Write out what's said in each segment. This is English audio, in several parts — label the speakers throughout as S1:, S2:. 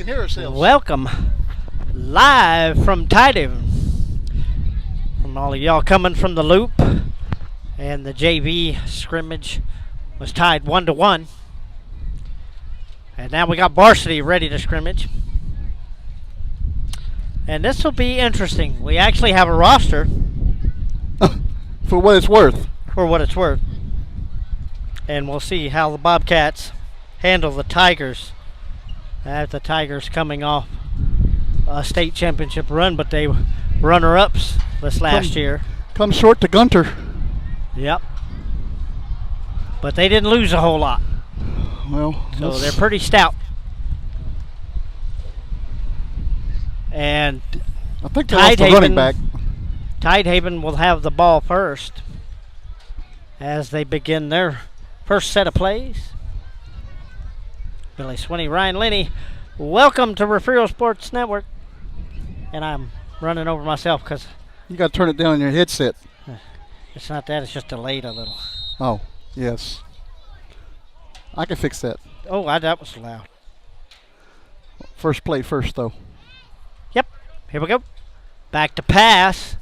S1: can hear ourselves.
S2: Welcome live from Tidehaven. From all of y'all coming from the loop. And the JV scrimmage was tied 1-1. And now we got Varsity ready to scrimmage. And this will be interesting. We actually have a roster.
S1: For what it's worth.
S2: For what it's worth. And we'll see how the Bobcats handle the Tigers. The Tigers coming off a state championship run, but they runner-ups this last year.
S1: Come short to Gunter.
S2: Yep. But they didn't lose a whole lot.
S1: Well,
S2: so they're pretty stout. And
S1: I think they lost the running back.
S2: Tidehaven will have the ball first as they begin their first set of plays. Billy Swinney, Ryan Linney, welcome to Refugio Sports Network. And I'm running over myself because
S1: you got to turn it down on your headset.
S2: It's not that, it's just delayed a little.
S1: Oh, yes. I can fix that.
S2: Oh, that was loud.
S1: First play first, though.
S2: Yep, here we go. Back to pass.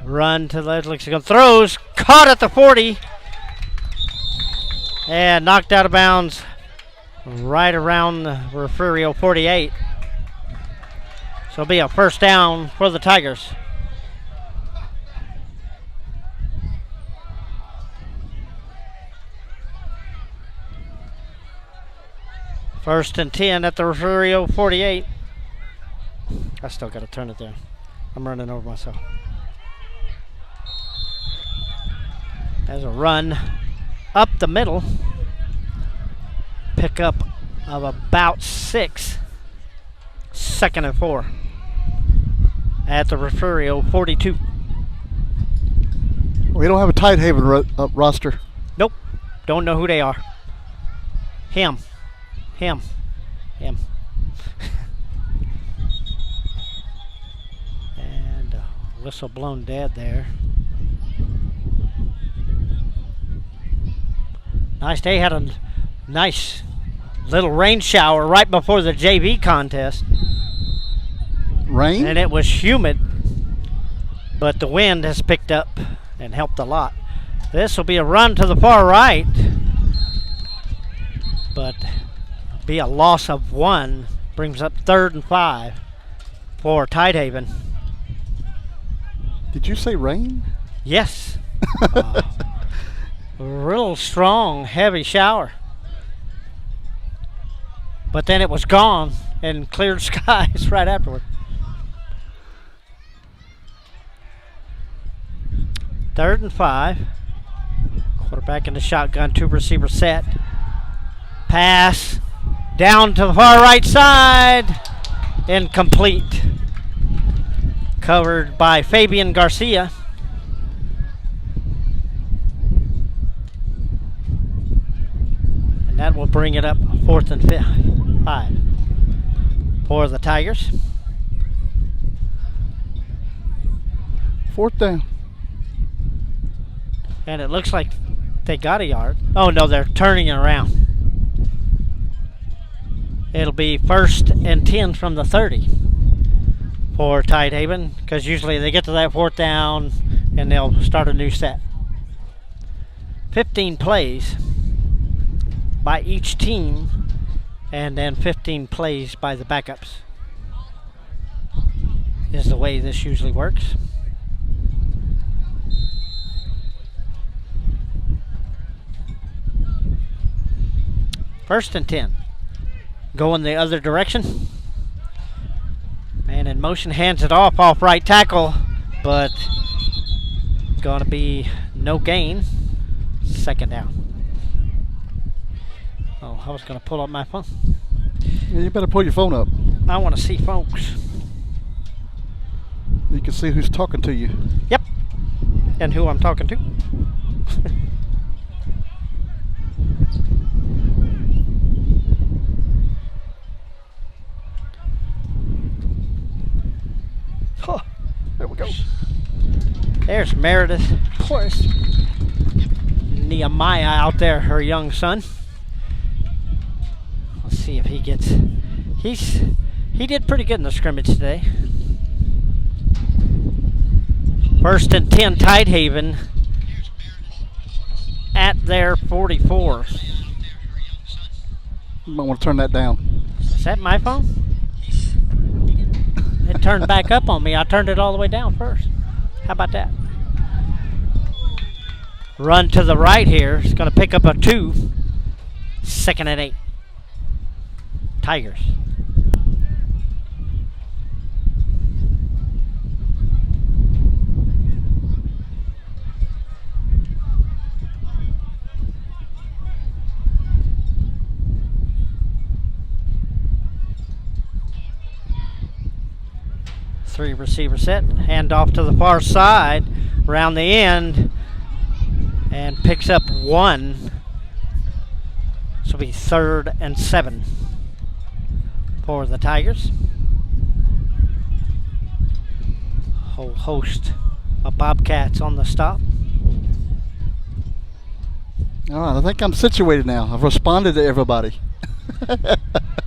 S2: Run to the looks like throws. Caught at the 40. And knocked out of bounds right around the Refugio 48. So it'll be a first down for the Tigers. First and 10 at the Refugio 48. I still got to turn it there. I'm running over myself. There's a run up the middle. Pickup of about 6. Second and 4 at the Refugio 42.
S1: We don't have a Tidehaven roster.
S2: Nope. Don't know who they are. Him. And whistle blown dead there. Nice day. Had a nice little rain shower right before the JV contest.
S1: Rain?
S2: And it was humid, but the wind has picked up and helped a lot. This will be a run to the far right, but be a loss of 1. Brings up 3rd and 5 for Tidehaven.
S1: Did you say rain?
S2: Yes. Real strong, heavy shower. But then it was gone and cleared skies right afterward. 3rd and 5. Quarterback in the shotgun, 2 receiver set. Pass down to the far right side. Incomplete. Covered by Fabian Garcia. And that will bring it up 4th and 5 for the Tigers.
S1: 4th down.
S2: And it looks like they got a yard. Oh no, they're turning it around. It'll be 1st and 10 from the 30 for Tidehaven, because usually they get to that 4th down and they'll start a new set. 15 plays by each team, and then 15 plays by the backups is the way this usually works. First and 10. Going the other direction. Man in motion, hands it off right tackle, but gonna be no gain. 2nd down. Oh, I was gonna pull up my phone.
S1: Yeah, you better pull your phone up.
S2: I want to see folks.
S1: You can see who's talking to you.
S2: Yep. And who I'm talking to.
S1: Oh, there we go.
S2: There's Meredith, of course. Nehemiah out there, her young son. Let's see see if he gets. He did pretty good in the scrimmage today. 1st and 10, Tidehaven at their 44.
S1: You might want to turn that down.
S2: Is that my phone? It turned back up on me. I turned it all the way down first. How about that? Run to the right here. It's going to pick up a 2. 2nd and 8. Tigers. Three receiver set, hand off to the far side, around the end, and picks up 1. This will be 3rd and 7 for the Tigers. Whole host of Bobcats on the stop.
S1: All right, I think I'm situated now. I've responded to everybody.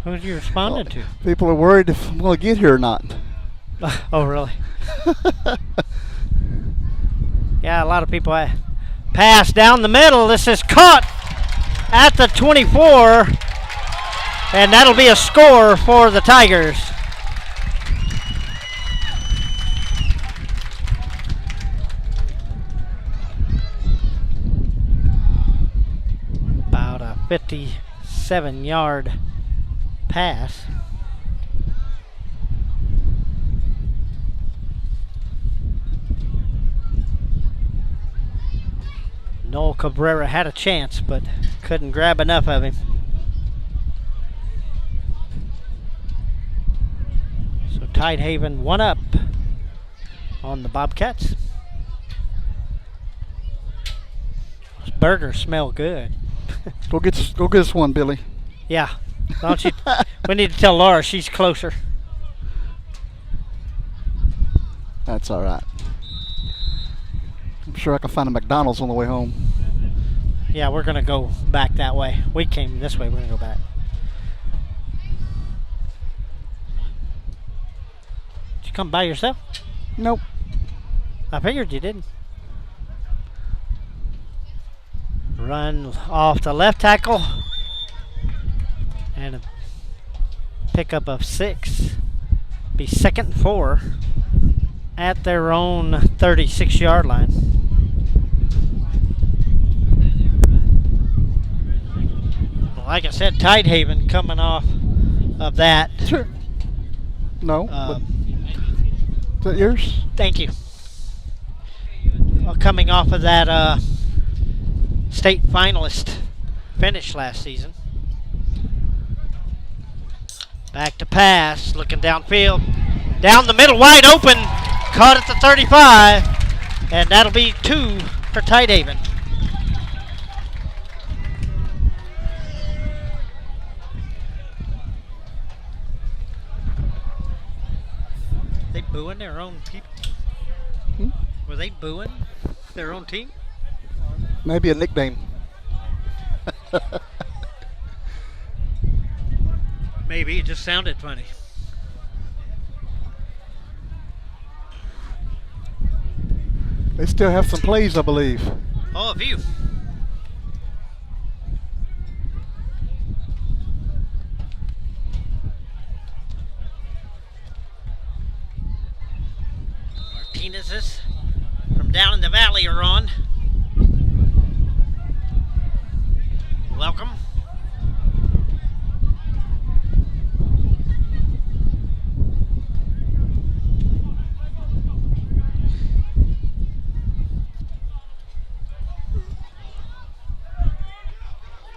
S2: Who did you respond to?
S1: People are worried if I'm going to get here or not.
S2: Oh, really? Yeah, a lot of people pass down the middle. This is caught at the 24, and that'll be a score for the Tigers. About a 57-yard pass. Noel Cabrera had a chance, but couldn't grab enough of him. So Tidehaven 1 up on the Bobcats. Those burgers smell good.
S1: Go get us one, Billy.
S2: Yeah. Don't you? We need to tell Laura she's closer.
S1: That's all right. I'm sure I can find a McDonald's on the way home.
S2: Yeah, we're going to go back that way. We came this way. We're going to go back. Did you come by yourself?
S1: Nope.
S2: I figured you didn't. Run off the left tackle. And a pickup of 6. Be 2nd and 4 at their own 36-yard line. Like I said, Tidehaven coming off of that.
S1: Sure. No. Is that yours?
S2: Thank you. Well, coming off of that state finalist finish last season. Back to pass, looking downfield. Down the middle, wide open. Caught at the 35. And that'll be 2 for Tidehaven. They booing their own people? Were they booing their own team?
S1: Maybe a nickname.
S2: Maybe, it just sounded funny.
S1: They still have some plays, I believe.
S2: Oh, a few. Martinez's from down in the valley are on. Welcome.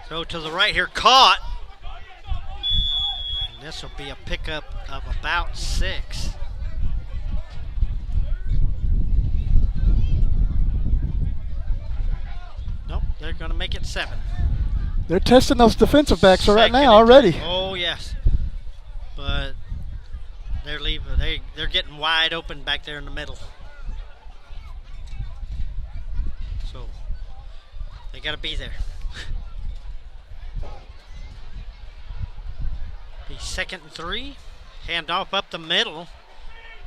S2: So to the right here, caught. And this will be a pickup of about 6. Nope, they're going to make it 7.
S1: They're testing those defensive backs right now
S2: 2nd and
S1: already.
S2: 3. Oh yes, but they're leaving. They're getting wide open back there in the middle. So they got to be there. Be 2nd and 3. Handoff up the middle.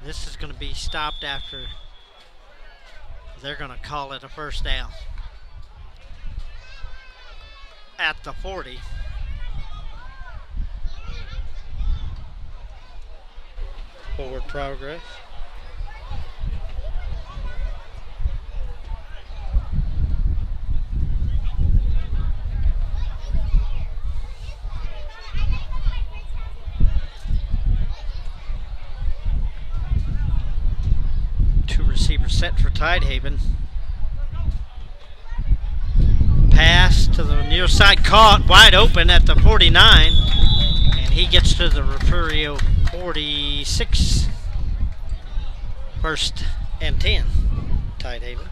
S2: This is going to be stopped after they're going to call it a first down at the 40. Forward progress. Two receivers set for Tidehaven. Pass to the near side, caught wide open at the 49, and he gets to the Refugio 46. 1st and 10, Tidehaven.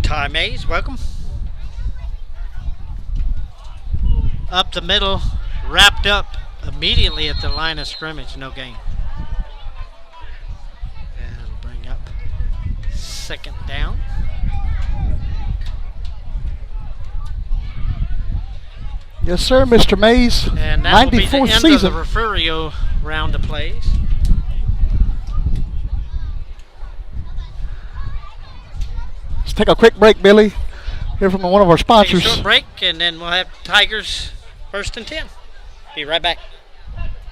S2: Ty Mays, welcome. Up the middle, wrapped up immediately at the line of scrimmage, no gain. And it'll bring up 2nd down.
S1: Yes, sir, Mr. Mays.
S2: And that will be the
S1: 94th
S2: end
S1: season.
S2: of the Refugio round of plays.
S1: Let's take a quick break, Billy. Hear from one of our
S2: Take a
S1: sponsors.
S2: short break, and then we'll have Tigers 1st and 10. Be right back.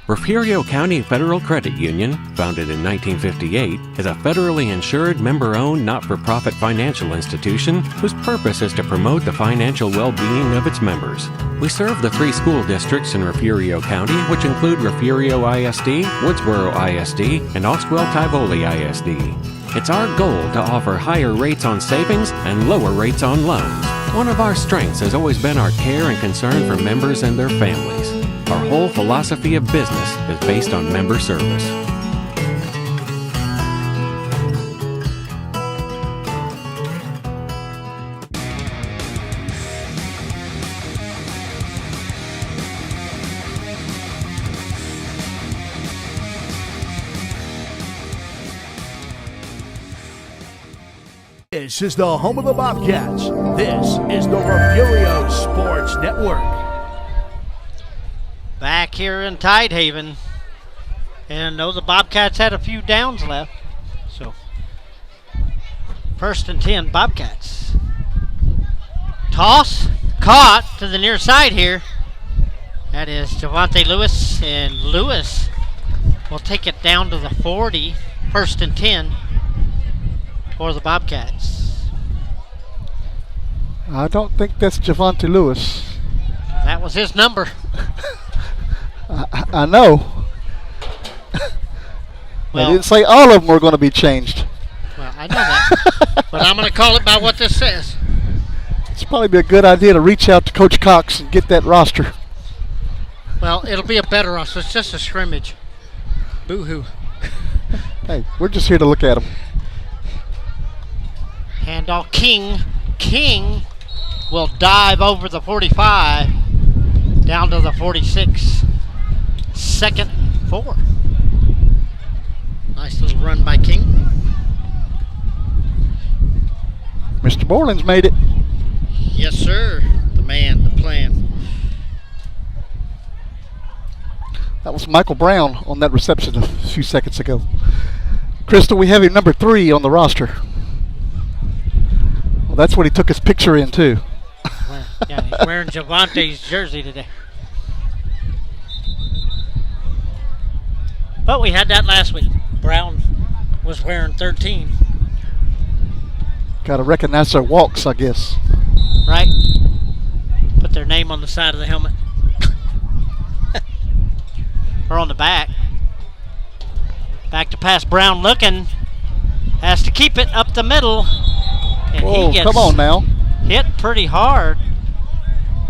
S3: Refugio County Federal Credit Union, founded in 1958, is a federally insured, member-owned, not-for-profit financial institution whose purpose is to promote the financial well-being of its members. We serve the 3 school districts in Refugio County, which include Refugio ISD, Woodsboro ISD, and Oswell-Tivoli ISD. It's our goal to offer higher rates on savings and lower rates on loans. One of our strengths has always been our care and concern for members and their families. Our whole philosophy of business is based on member service.
S4: This is the home of the Bobcats. This is the Refugio Sports Network.
S2: Back here in Tidehaven. And though the Bobcats had a few downs left. So, 1st and 10, Bobcats. Toss, caught to the near side here. That is Javante Lewis, and Lewis will take it down to the 40, 1st and 10 for the Bobcats.
S1: I don't think that's Javante Lewis.
S2: That was his number.
S1: I know.
S2: Well,
S1: I didn't say all of them were going to be changed.
S2: Well, I know that. But I'm going to call it by what this says.
S1: It's probably be a good idea to reach out to Coach Cox and get that roster.
S2: Well, it'll be a better roster. It's just a scrimmage. Boo-hoo.
S1: Hey, we're just here to look at them.
S2: Handoff King. King will dive over the 45 down to the 46. 2nd and 4. Nice little run by King.
S1: Mr. Borland's made it.
S2: Yes, sir. The man, the plan.
S1: That was Michael Brown on that reception a few seconds ago. Crystal, we have him number 3 on the roster. Well, that's what he took his picture in, too.
S2: Well, yeah, he's wearing Javante's jersey today. But we had that last week. Brown was wearing 13.
S1: Got to recognize their walks, I guess.
S2: Right? Put their name on the side of the helmet. Or on the back. Back to pass. Brown looking. Has to keep it up the middle. And
S1: Whoa,
S2: he gets
S1: come on now.
S2: hit pretty hard.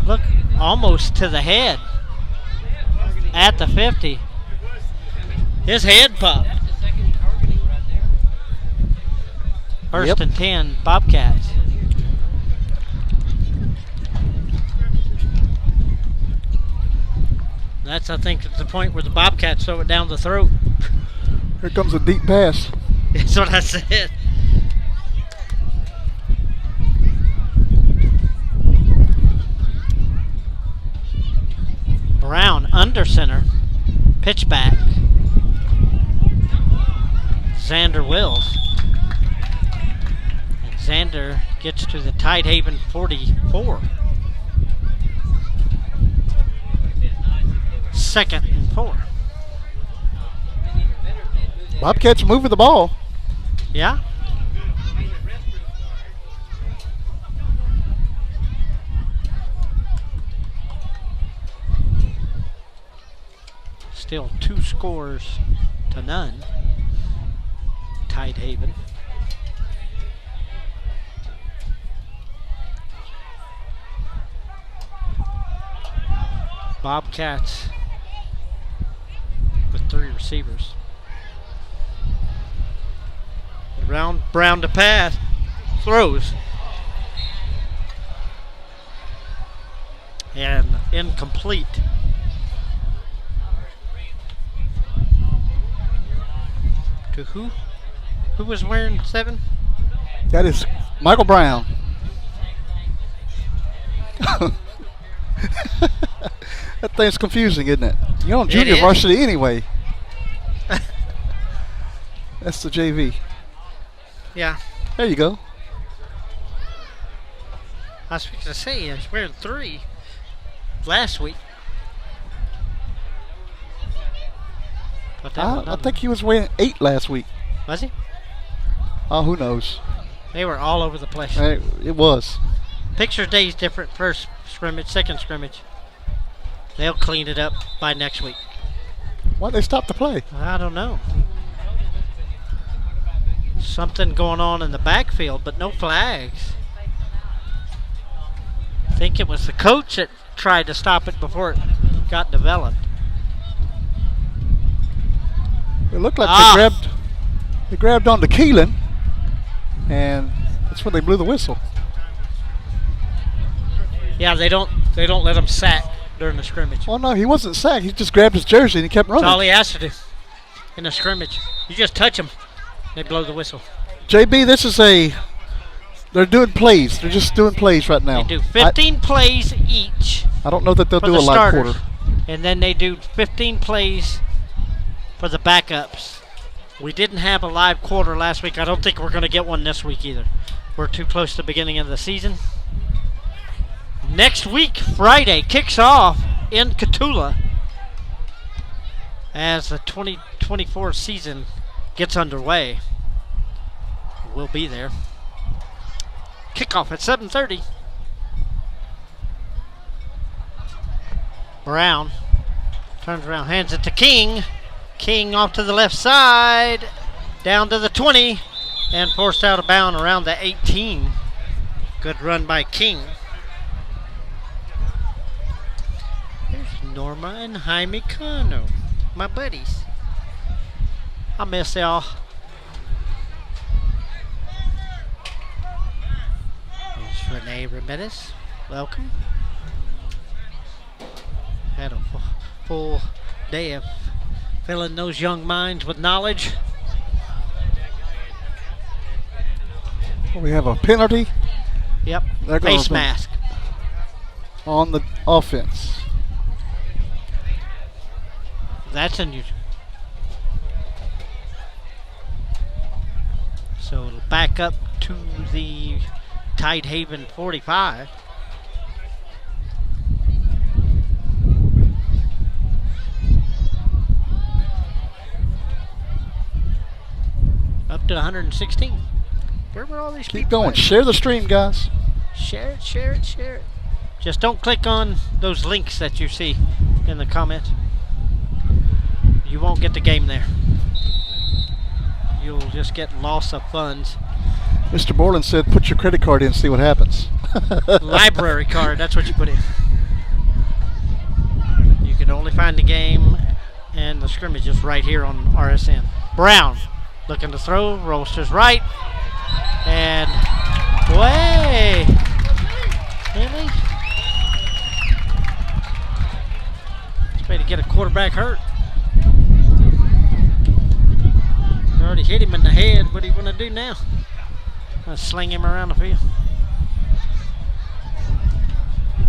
S2: Look, almost to the head. At the 50. His head popped. 1st and 10, Bobcats. That's, I think, at the point where the Bobcats throw it down the throat.
S1: Here comes a deep pass.
S2: That's what I said. Brown under center. Pitch back. Xander Wills. And Xander gets to the Tidehaven 44. 2nd and 4.
S1: Bobcats moving the ball.
S2: Yeah. Still 2 scores to none. Tidehaven. Bobcats with 3 receivers. Brown to pass. Throws. And incomplete. To who? Who was wearing 7?
S1: That is Michael Brown. That thing's confusing, isn't it? You're on junior varsity anyway. That's the JV.
S2: Yeah.
S1: There you go.
S2: I was supposed to say he was wearing 3 last week. But
S1: I think he was wearing 8 last week.
S2: Was he?
S1: Oh, who knows?
S2: They were all over the place.
S1: It was.
S2: Picture day's different. First scrimmage, second scrimmage. They'll clean it up by next week.
S1: Why'd they stop the play?
S2: I don't know. Something going on in the backfield, but no flags. I think it was the coach that tried to stop it before it got developed.
S1: It looked like they grabbed onto Keelan, and that's when they blew the whistle.
S2: Yeah, they don't let him sack during the scrimmage.
S1: Well, no, he wasn't sacked. He just grabbed his jersey and he kept running.
S2: That's all he has to do in a scrimmage. You just touch him, they blow the whistle.
S1: JB, this is they're doing plays. They're just doing plays right now.
S2: They do 15 plays each.
S1: I don't know that they'll
S2: for
S1: do
S2: the
S1: a live
S2: starters.
S1: quarter.
S2: And then they do 15 plays for the backups. We didn't have a live quarter last week. I don't think we're going to get one this week either. We're too close to the beginning of the season. Next week, Friday, kicks off in Cotulla as the 2024 season gets underway. We'll be there. Kickoff at 7:30. Brown turns around, hands it to King. King off to the left side, down to the 20, and forced out of bounds around the 18. Good run by King. There's Norma and Jaime Cano, my buddies. I miss y'all. There's Renee Ramirez. Welcome. Had a full day of filling those young minds with knowledge.
S1: We have a penalty.
S2: Yep. Face mask
S1: on the offense.
S2: That's unusual. So it'll back up to the Tidehaven 45. Up to 116. Where were all these people?
S1: Keep going.
S2: At?
S1: Share the stream, guys.
S2: Share it, share it, share it. Just don't click on those links that you see in the comments. You won't get the game there. You'll just get loss of funds.
S1: Mr. Borland said put your credit card in and see what happens.
S2: Library card, that's what you put in. You can only find the game and the scrimmages right here on RSN. Brown looking to throw, Roasters right, and way. Really? It's way to get a quarterback hurt. Somebody hit him in the head. What do you want to do now? Sling him around the field.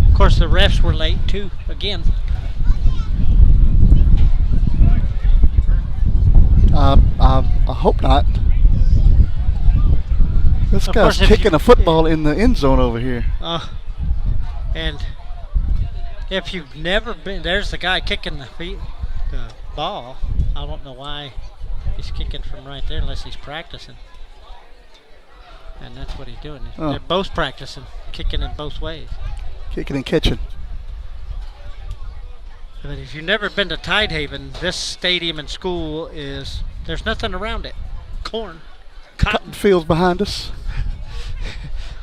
S2: Of course, the refs were late too. Again.
S1: I hope not. This
S2: Of
S1: guy's
S2: course, if
S1: kicking
S2: you-
S1: a football in the end zone over here.
S2: And if you've never been, there's the guy kicking the ball. I don't know why he's kicking from right there unless he's practicing. And that's what he's doing.
S1: Oh.
S2: They're both practicing, kicking in both ways.
S1: Kicking and catching.
S2: But if you've never been to Tidehaven, this stadium and school there's nothing around it. Corn, cotton.
S1: Fields behind us.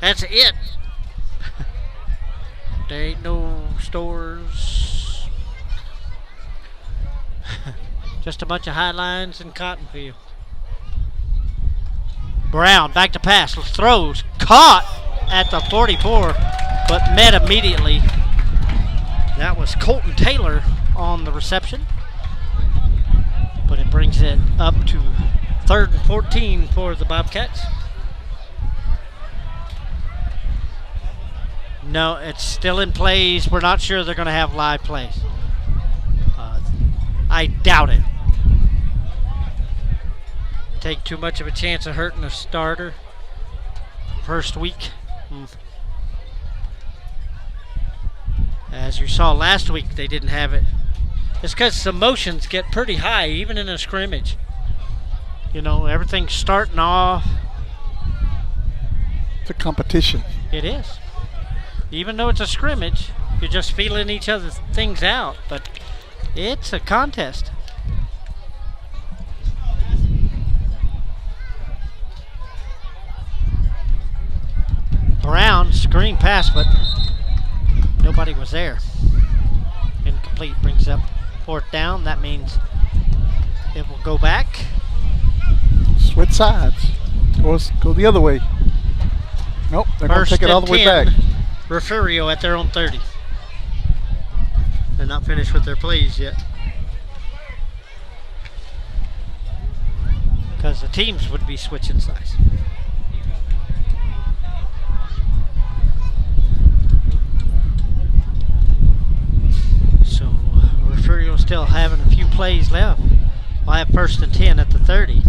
S2: That's it. There ain't no stores. Just a bunch of high lines and cotton field. Brown back to pass. Throws. Caught at the 44, but met immediately. That was Colton Taylor on the reception. But it brings it up to 3rd and 14 for the Bobcats. No, it's still in plays. We're not sure they're going to have live plays. I doubt it. Take too much of a chance of hurting a starter first week. As you saw last week, they didn't have it. It's because the emotions get pretty high, even in a scrimmage. You know, everything's starting off.
S1: It's a competition.
S2: It is. Even though it's a scrimmage, you're just feeling each other's things out, but it's a contest. Brown, screen pass, but nobody was there. Incomplete, brings up 4th down. That means it will go back.
S1: Switch sides. Go the other way. Nope, they're going to take it all the way back.
S2: Refugio at their own 30. They're not finished with their plays yet. Because the teams would be switching sides. So Refugio still having a few plays left. We'll have 1st and 10 at the 30.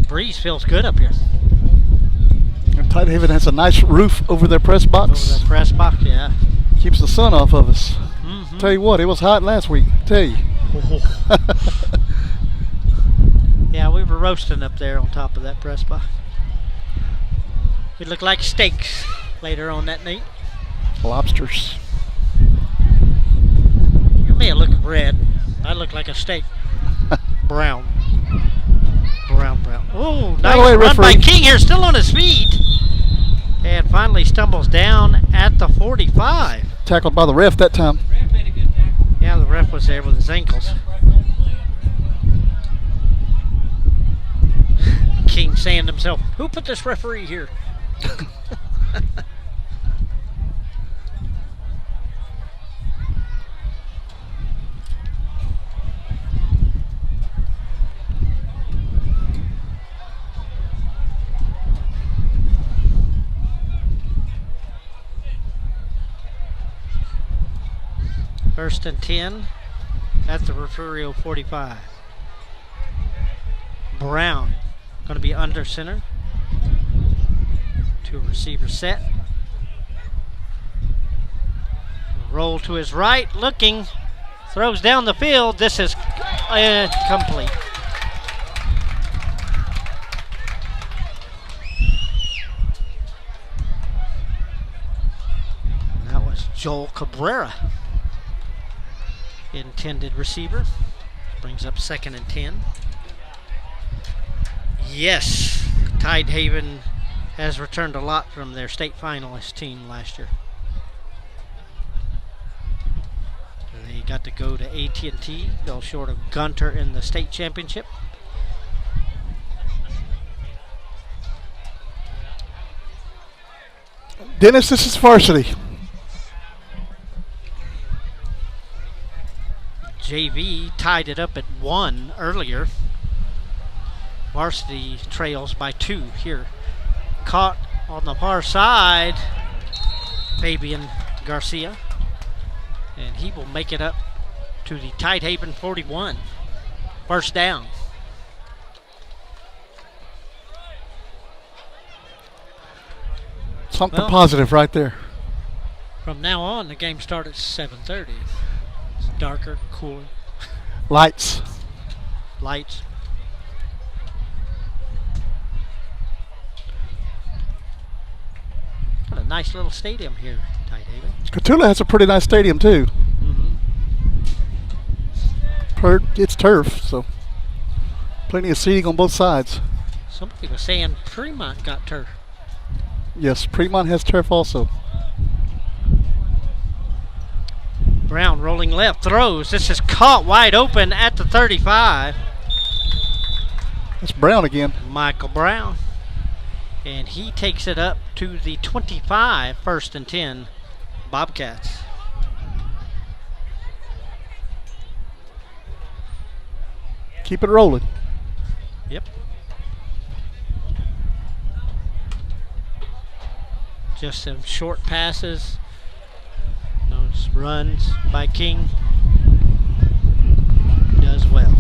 S2: Breeze feels good up here.
S1: And Tidehaven has a nice roof over their press box.
S2: Over the press box, yeah.
S1: Keeps the sun off of us.
S2: Mm-hmm.
S1: Tell you what, it was hot last week. Tell you.
S2: Yeah, we were roasting up there on top of that press box. It looked like steaks later on that night.
S1: Lobsters.
S2: You may have looked red. I look like a steak. Brown. Brown. Oh, nice
S1: way,
S2: run by
S1: referee.
S2: King here, still on his feet. And finally stumbles down at the 45.
S1: Tackled by the ref that time.
S2: Yeah, the ref was there with his ankles. King saying to himself, who put this referee here? First and 10 at the Refugio 45. Brown going to be under center. 2 receiver set. Roll to his right, looking, throws down the field. This is complete. That was Joel Cabrera, intended receiver. Brings up 2nd and 10. Yes, Tidehaven has returned a lot from their state finalist team last year. They got to go to AT&T, fell short of Gunter in the state championship.
S1: Dennis, this is Varsity.
S2: JV tied it up at 1 earlier. Varsity trails by 2 here. Caught on the far side, Fabian Garcia. And he will make it up to the Tidehaven 41. First down.
S1: Something positive right there.
S2: From now on, the game starts at 7:30. It's darker, cooler.
S1: Lights.
S2: Lights. Got a nice little stadium here, Tidehaven.
S1: Cotulla has a pretty nice stadium too. It's turf, so plenty of seating on both sides.
S2: Somebody was saying Fremont got turf.
S1: Yes, Fremont has turf also.
S2: Brown rolling left, throws. This is caught wide open at the 35.
S1: That's Brown again.
S2: Michael Brown. And he takes it up to the 25, 1st and 10, Bobcats.
S1: Keep it rolling.
S2: Yep. Just some short passes. Those runs by King. Does well.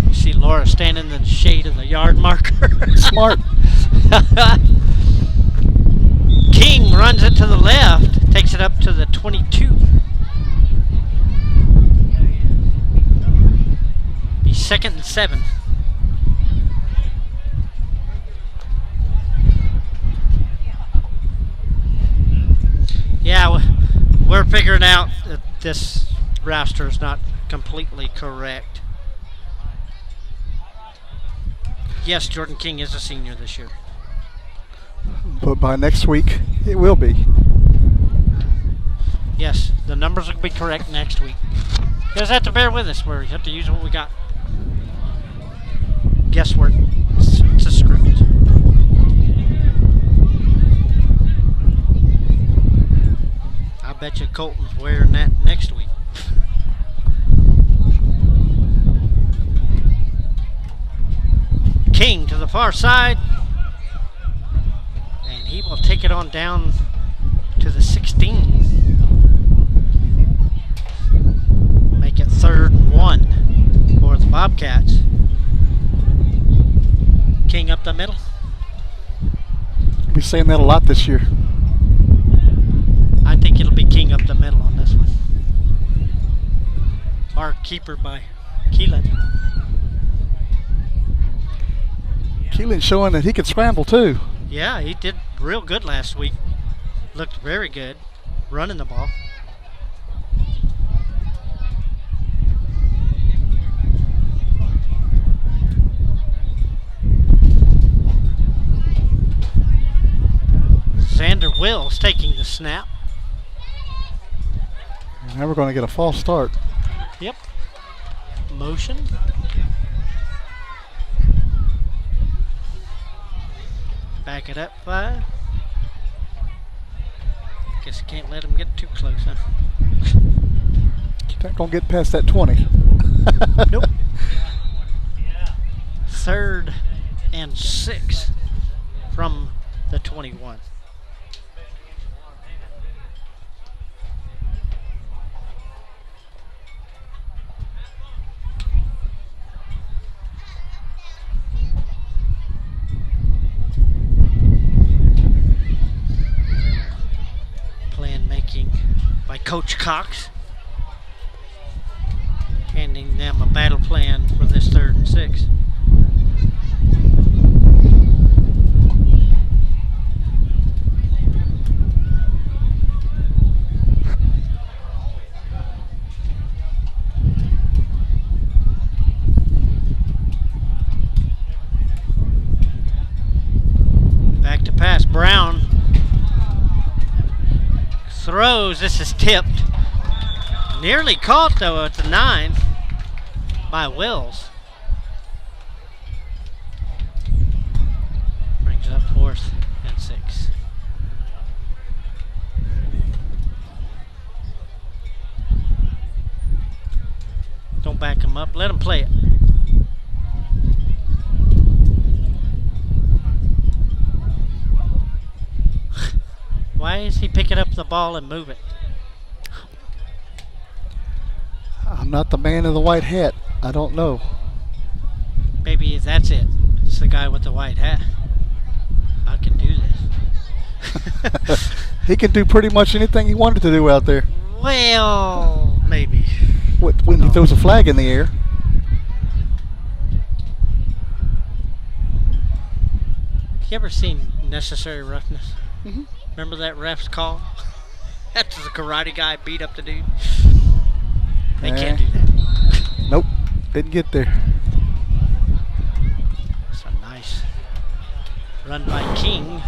S2: You see Laura standing in the shade of the yard marker.
S1: Smart.
S2: King runs it to the left, takes it up to the 22. Be 2nd and 7. Yeah, we're figuring out that this roster is not completely correct. Yes, Jordan King is a senior this year.
S1: But by next week, it will be.
S2: Yes, the numbers will be correct next week. You just have to bear with us. We have to use what we got. Guesswork. It's a scrimmage. I bet you Colton's wearing that next week. King to the far side. And he will take it on down to the 16. Make it 3rd and 1 for the Bobcats. King up the middle.
S1: We'll be saying that a lot this year.
S2: I think it'll be King up the middle on this one. Our keeper by Keelan.
S1: Keelan's showing that he can scramble too.
S2: Yeah, he did real good last week. Looked very good running the ball. Xander Wills taking the snap.
S1: Now we're going to get a false start.
S2: Yep. Motion. Back it up 5. Guess you can't let him get too close, huh?
S1: You're not going to get past that 20.
S2: Nope. 3rd and 6 from the 21. Plan making by Coach Cox. Handing them a battle plan for this 3rd and 6. Back to pass. Brown throws. This is tipped. Nearly caught though at the 9. by Wills. Brings up 4th and 6. Don't back him up. Let him play it. Why is he picking up the ball and moving?
S1: I'm not the man in the white hat. I don't know.
S2: Maybe that's it. It's the guy with the white hat. I can do this.
S1: He can do pretty much anything he wanted to do out there.
S2: Well, maybe.
S1: When he throws a flag in the air.
S2: You ever seen Necessary Roughness?
S1: Mm-hmm.
S2: Remember that ref's call? After the karate guy beat up the dude? They can't do that.
S1: Nope. Didn't get there.
S2: It's a nice run by King.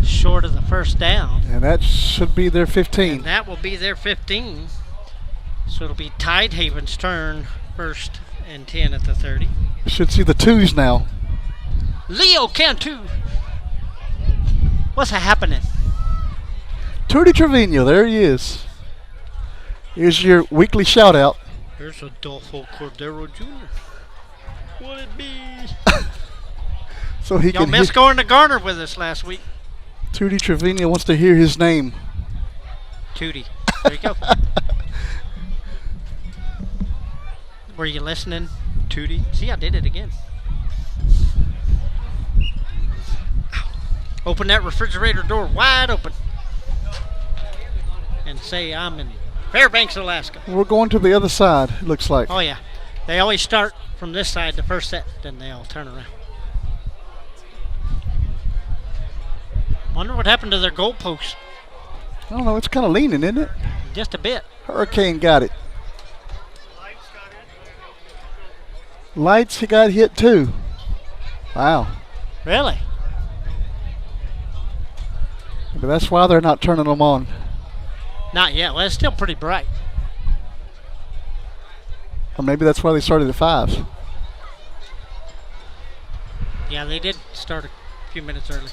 S2: Short of the first down.
S1: And that should be their 15.
S2: And that will be their 15. So it'll be Tidehaven's turn, 1st and 10 at the 30.
S1: Should see the 2s now.
S2: Leo Cantu. What's happening?
S1: Tootie Trevino, there he is. Here's your weekly shout out.
S2: Here's Adolfo Cordero Jr. What it be?
S1: So he
S2: Y'all
S1: can
S2: missed going to Garner with us last week.
S1: Tootie Trevino wants to hear his name.
S2: Tootie. There you go. Were you listening, Tootie? See, I did it again. Open that refrigerator door wide open. And say I'm in Fairbanks, Alaska.
S1: We're going to the other side, it looks like.
S2: Oh, yeah. They always start from this side, the first set, then they all turn around. Wonder what happened to their goalpost.
S1: I don't know, it's kind of leaning, isn't it?
S2: Just a bit.
S1: Hurricane got it. Lights, he got hit too. Wow.
S2: Really?
S1: But that's why they're not turning them on.
S2: Not yet. Well, it's still pretty bright.
S1: Or maybe that's why they started at 5.
S2: Yeah, they did start a few minutes early.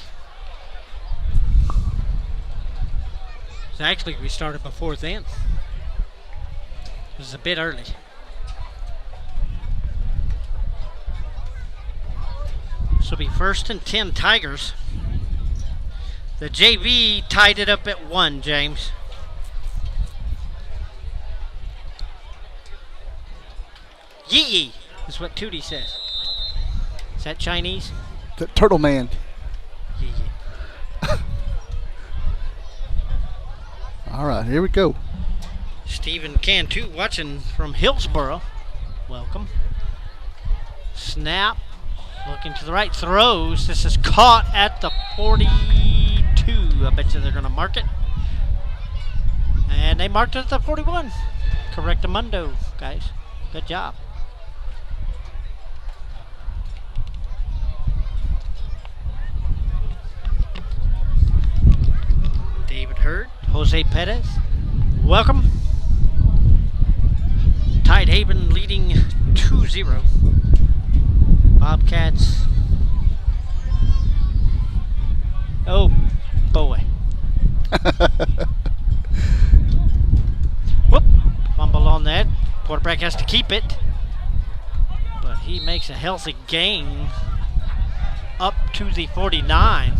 S2: So actually, we started before then. It was a bit early. This will be 1st and 10 Tigers. The JV tied it up at 1, James. Yee is what Tootie says. Is that Chinese?
S1: The Turtle Man.
S2: Yee.
S1: All right, here we go.
S2: Stephen Cantu watching from Hillsboro. Welcome. Snap. Looking to the right. Throws. This is caught at the 42. I bet you they're going to mark it. And they marked it at the 41. Correctamundo, guys. Good job. David Hurd, Jose Perez. Welcome. Tidehaven leading 2-0. Bobcats. Oh, boy. Whoop. Fumble on that. Quarterback has to keep it. But he makes a healthy gain up to the 49.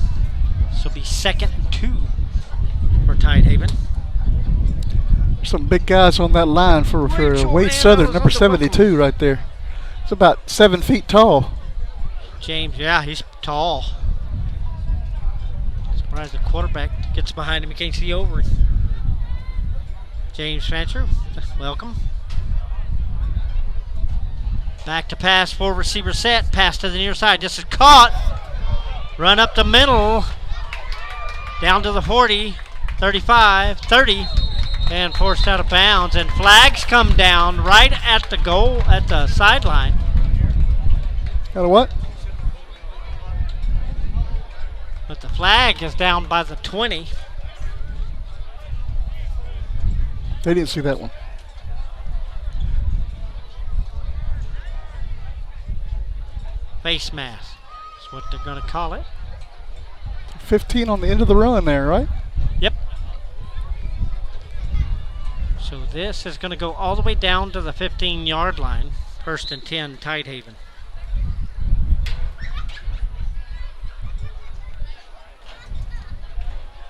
S2: So it'll be 2nd and 2 for Tidehaven.
S1: Some big guys on that line for Wade Southern, number 72 right there. It's about 7 feet tall.
S2: James, yeah, he's tall. Surprised the quarterback gets behind him. He can't see over him. James Fancher, welcome. Back to pass, 4 receiver set. Pass to the near side. This is caught. Run up the middle. Down to the 40, 35, 30. And forced out of bounds. And flags come down right at the goal, at the sideline.
S1: Got a what?
S2: But the flag is down by the 20.
S1: They didn't see that one.
S2: face mask. That's what they're going to call it.
S1: 15 on the end of the run there, right?
S2: Yep. So this is going to go all the way down to the 15-yard line. 1st and 10, Tidehaven.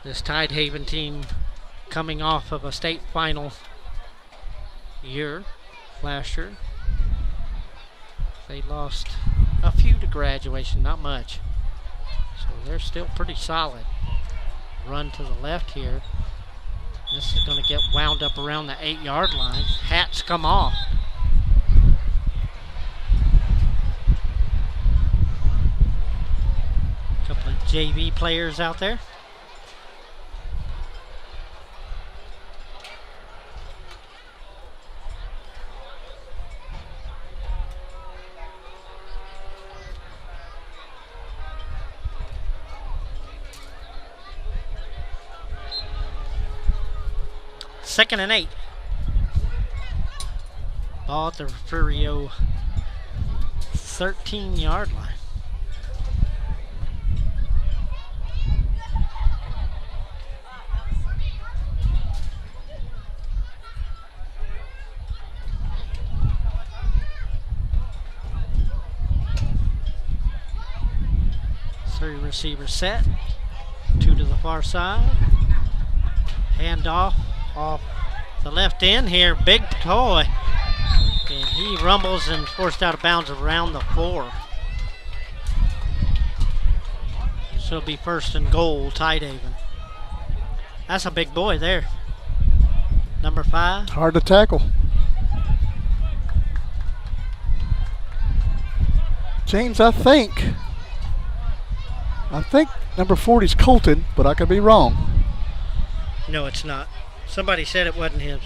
S2: This Tidehaven team coming off of a state final year last year. They lost a few to graduation, not much. So they're still pretty solid. Run to the left here. This is going to get wound up around the 8-yard line. Hats come off. Couple of JV players out there. Second and 8. Ball at the Refugio 13-yard line. Three receivers set. 2 to the far side. Hand off the left end here. Big toy. And he rumbles and forced out of bounds around the 4. So it'll be 1st and goal, Tidehaven. That's a big boy there. Number 5.
S1: Hard to tackle. James, I think number 40 is Colton, but I could be wrong.
S2: No, it's not. Somebody said it wasn't his.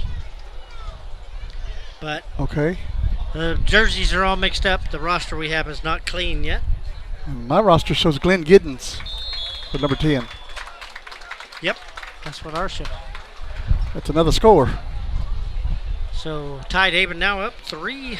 S2: But
S1: okay.
S2: The jerseys are all mixed up. The roster we have is not clean yet.
S1: My roster shows Glenn Giddens for number 10.
S2: Yep, that's what ours shows.
S1: That's another score.
S2: So Tidehaven now up 3-0.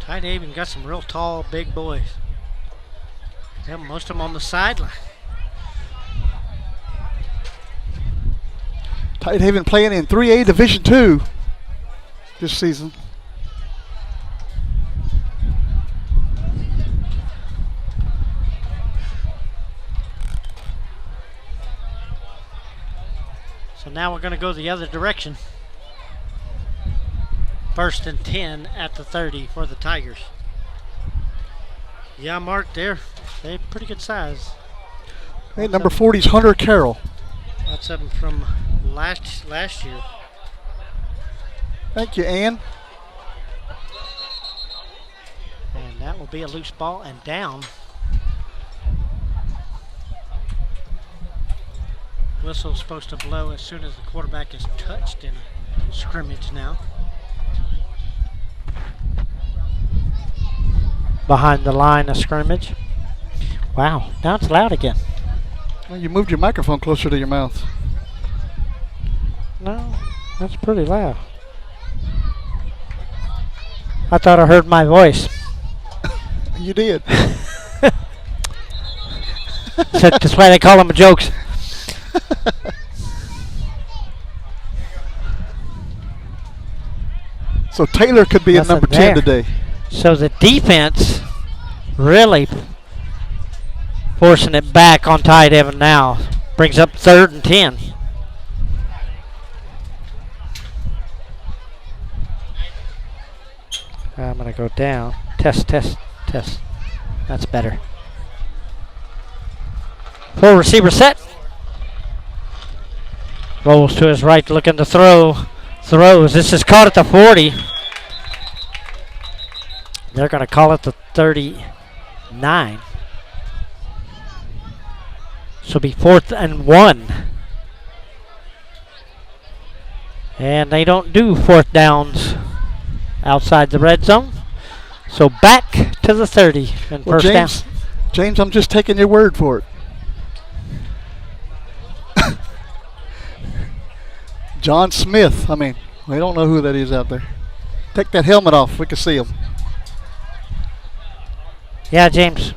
S2: Tidehaven got some real tall, big boys. They have most of them on the sideline.
S1: Tidehaven playing in 3A Division II this season.
S2: So now we're going to go the other direction. 1st and 10 at the 30 for the Tigers. Yeah, Mark, they're pretty good size.
S1: Hey, number 40 is Hunter Carroll.
S2: That's up from last year.
S1: Thank you, Ann.
S2: And that will be a loose ball and down. Whistle's supposed to blow as soon as the quarterback is touched in a scrimmage now. Behind the line of scrimmage. Wow, now it's loud again.
S1: Well, you moved your microphone closer to your mouth.
S2: No, that's pretty loud. I thought I heard my voice.
S1: You did.
S2: So that's why they call them jokes.
S1: So Taylor could be at number 10 today.
S2: So the defense really forcing it back on Tidehaven now. Brings up 3rd and 10. I'm going to go down. Test. That's better. 4 receiver set. Rolls to his right, looking to throw. Throws. This is caught at the 40. They're going to call it the 39. So it'll be 4th and 1. And they don't do fourth downs outside the red zone. So back to the 30 and
S1: Well,
S2: first down.
S1: James, I'm just taking your word for it. John Smith. I mean, we don't know who that is out there. Take that helmet off. We can see him.
S2: Yeah, James.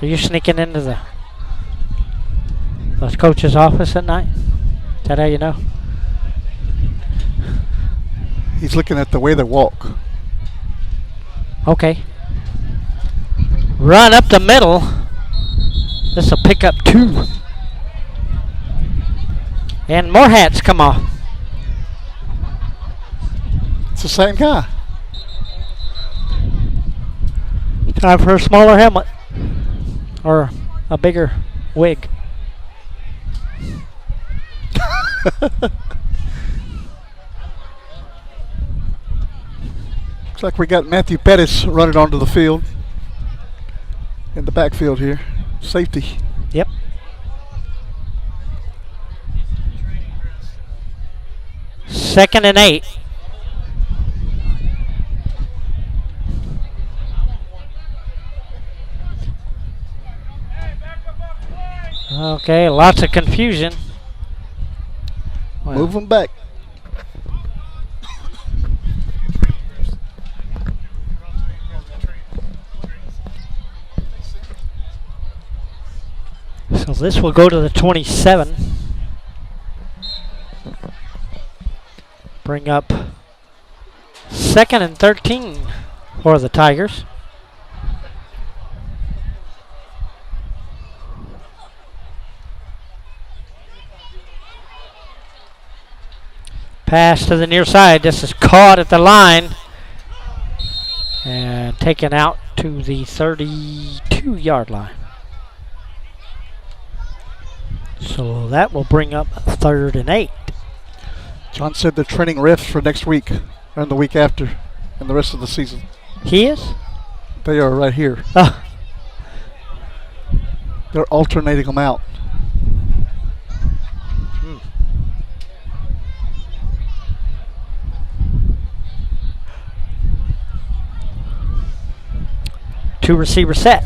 S2: Are you sneaking into the coach's office at night? Is that how you know?
S1: He's looking at the way they walk.
S2: Okay. Run up the middle. This will pick up 2. And more hats come off.
S1: It's the same guy.
S2: Time for a smaller helmet. Or a bigger wig.
S1: Looks like we got Matthew Pettis running onto the field. In the backfield here. Safety.
S2: Yep. Second and 8. Okay, lots of confusion. Well,
S1: Move them back.
S2: so this will go to the 27. Bring up second and 13 for the Tigers. Pass to the near side. This is caught at the line and taken out to the 32-yard line. So that will bring up 3rd and 8.
S1: John said they're training refs for next week and the week after and the rest of the season.
S2: He is?
S1: They are right here. They're alternating them out. Two receiver set.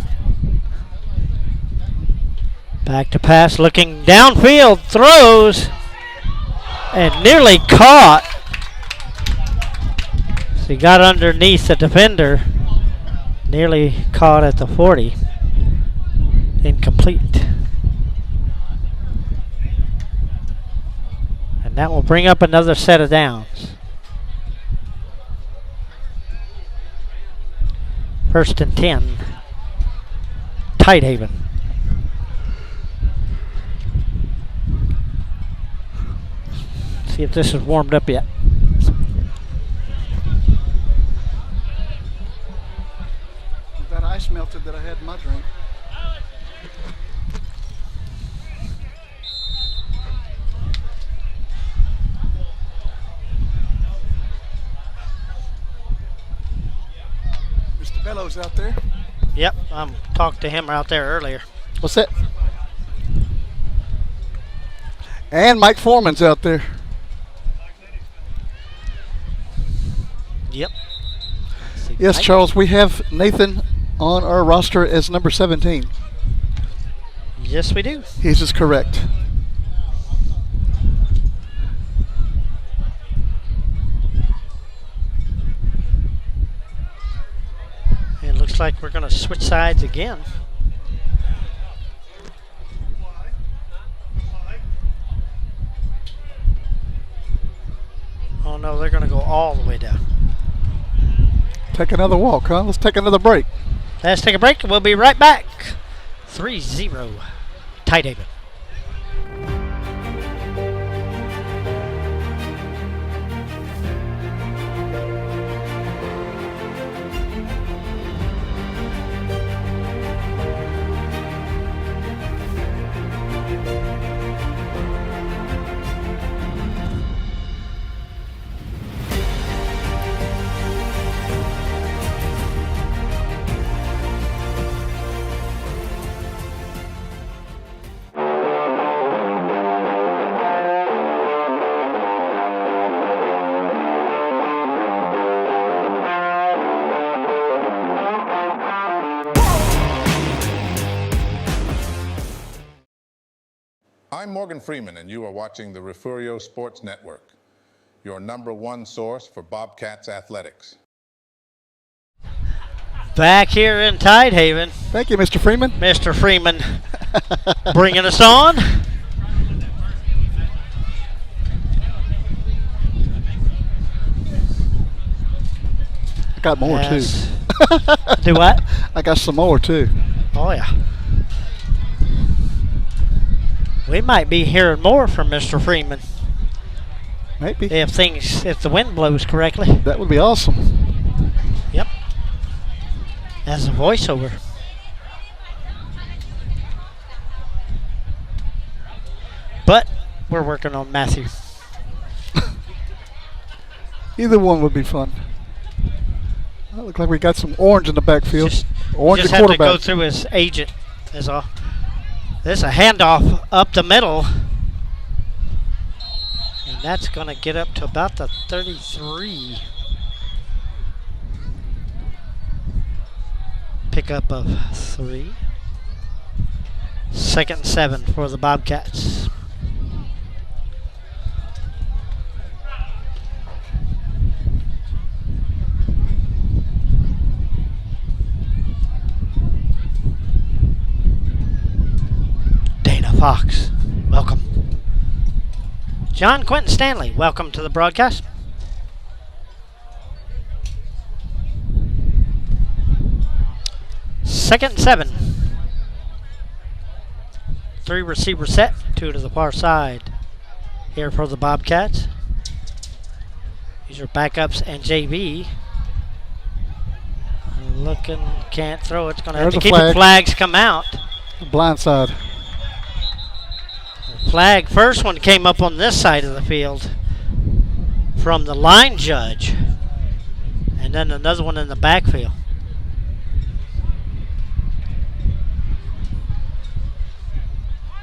S1: Back to pass, looking downfield, throws, and nearly caught. So he got underneath the defender, nearly caught at the 40. Incomplete. And that will bring up another set of downs. 1st and 10. Tidehaven. See if this is warmed up yet. That ice melted that I had in my drink. Mr. Bellows out there.
S2: Yep, I talked to him out there earlier.
S1: What's that? And Mike Foreman's out there.
S2: Yep.
S1: Yes, Charles, we have Nathan on our roster as number 17.
S2: Yes, we do.
S1: His is correct.
S2: It looks like we're going to switch sides again. Oh no, they're going to go all the way down.
S1: Take another walk, huh? Let's take another break.
S2: Let's take a break. We'll be right back. 3-0 Tidehaven.
S5: I'm Morgan Freeman, and you are watching the Refugio Sports Network, your #1 source for Bobcats athletics.
S2: Back here in Tidehaven.
S1: Thank you, Mr. Freeman.
S2: Mr. Freeman bringing us on.
S1: I got more,
S2: Yes.
S1: too.
S2: Do what?
S1: I got some more, too.
S2: Oh, yeah. We might be hearing more from Mr. Freeman
S1: Maybe.
S2: if the wind blows correctly.
S1: That would be awesome.
S2: Yep. As a voiceover. But we're working on Matthew.
S1: Either one would be fun. It look like we got some orange in the backfield. Orange
S2: Just
S1: at
S2: have to
S1: quarterback.
S2: go through his agent is all. This is a handoff up the middle. And that's going to get up to about the 33. Pickup of 3. 2nd and 7 for the Bobcats. Fox, welcome. John Quentin Stanley, welcome to the broadcast. Second and 7. 3 receiver set, 2 to the far side. Here for the Bobcats. These are backups and JV. Looking, can't throw. It's going to have to keep it. Flags come out.
S1: Blindside.
S2: Flag, first one came up on this side of the field from the line judge, and then another one in the backfield.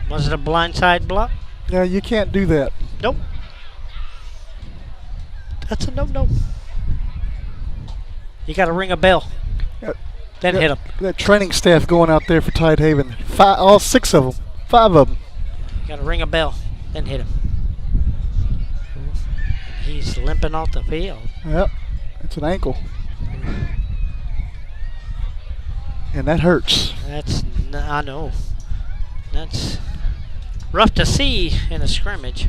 S2: Was it a blindside block?
S1: Yeah, you can't do that.
S2: Nope. That's a no-no. You got to ring a bell. Then hit them.
S1: That training staff going out there for Tidehaven, all 6 of them, 5 of them.
S2: Got to ring a bell, then hit him. He's limping off the field.
S1: Yep, it's an ankle. And that hurts.
S2: I know. That's rough to see in a scrimmage.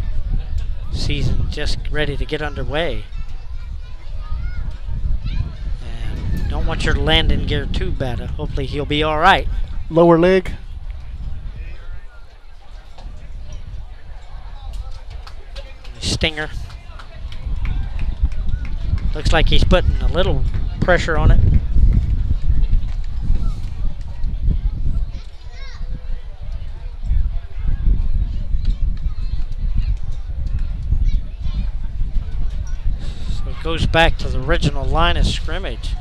S2: Season just ready to get underway. And don't want your landing gear too bad. Hopefully he'll be all right.
S1: Lower leg.
S2: Stinger. Looks like he's putting a little pressure on it. So it goes back to the original line of scrimmage.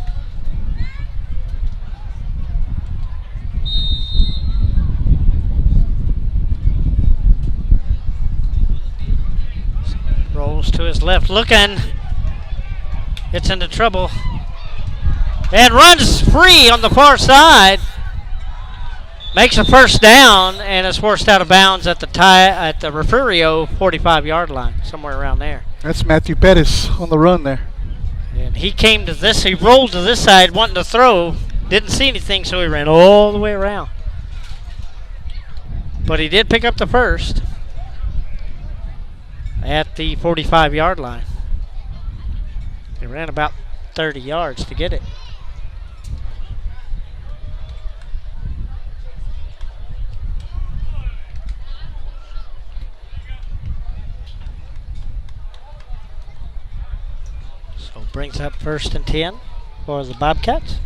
S2: Rolls to his left, looking. Gets into trouble. And runs free on the far side. Makes a first down and is forced out of bounds at the Refugio 45-yard line, somewhere around there.
S1: That's Matthew Pettis on the run there.
S2: And he came to this, he rolled to this side wanting to throw. Didn't see anything, so he ran all the way around. But he did pick up the first at the 45-yard line. He ran about 30 yards to get it. So brings up 1st and 10 for the Bobcats.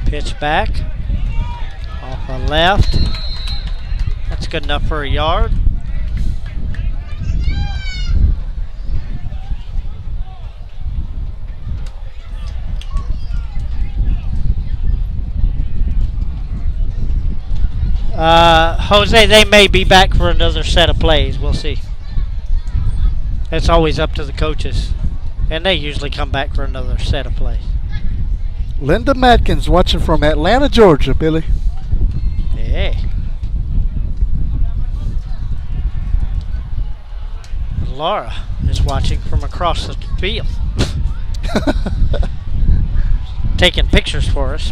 S2: Pitch back, off the left. That's good enough for a yard. Jose, they may be back for another set of plays. We'll see. It's always up to the coaches. And they usually come back for another set of plays.
S1: Linda Matkins watching from Atlanta, Georgia, Billy.
S2: Hey. Laura is watching from across the field. Taking pictures for us.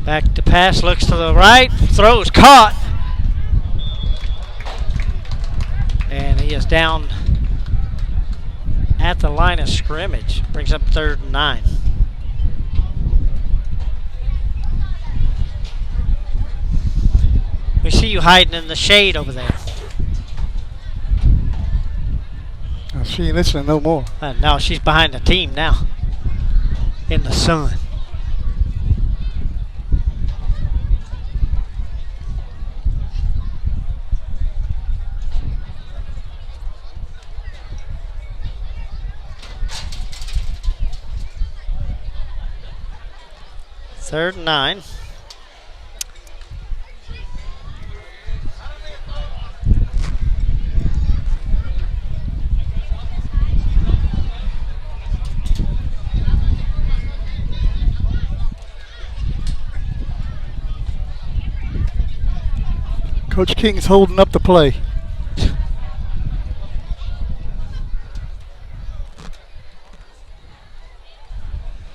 S2: Back to pass, looks to the right, throws caught. And he is down at the line of scrimmage. Brings up 3rd and 9. We see you hiding in the shade over there.
S1: She ain't listening no more.
S2: No, she's behind the team now. In the sun. Third and 9.
S1: Coach King's holding up the play.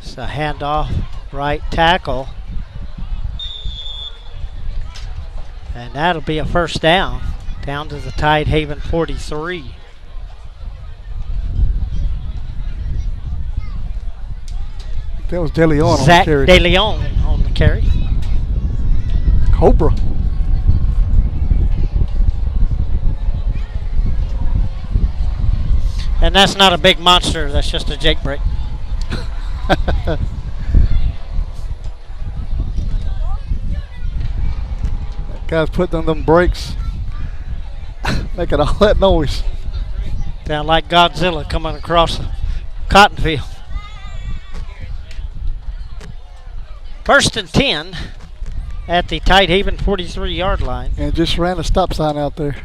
S2: It's a handoff, right tackle. And that'll be a first down. Down to the Tidehaven 43.
S1: That was De Leon on the
S2: Zach
S1: carry.
S2: De Leon on the carry.
S1: Cobra.
S2: And that's not a big monster, that's just a Jake break.
S1: That guy's putting on them brakes. Making all that noise.
S2: Sound like Godzilla coming across the cotton field. 1st and 10 at the Tidehaven 43-yard line.
S1: And just ran a stop sign out there.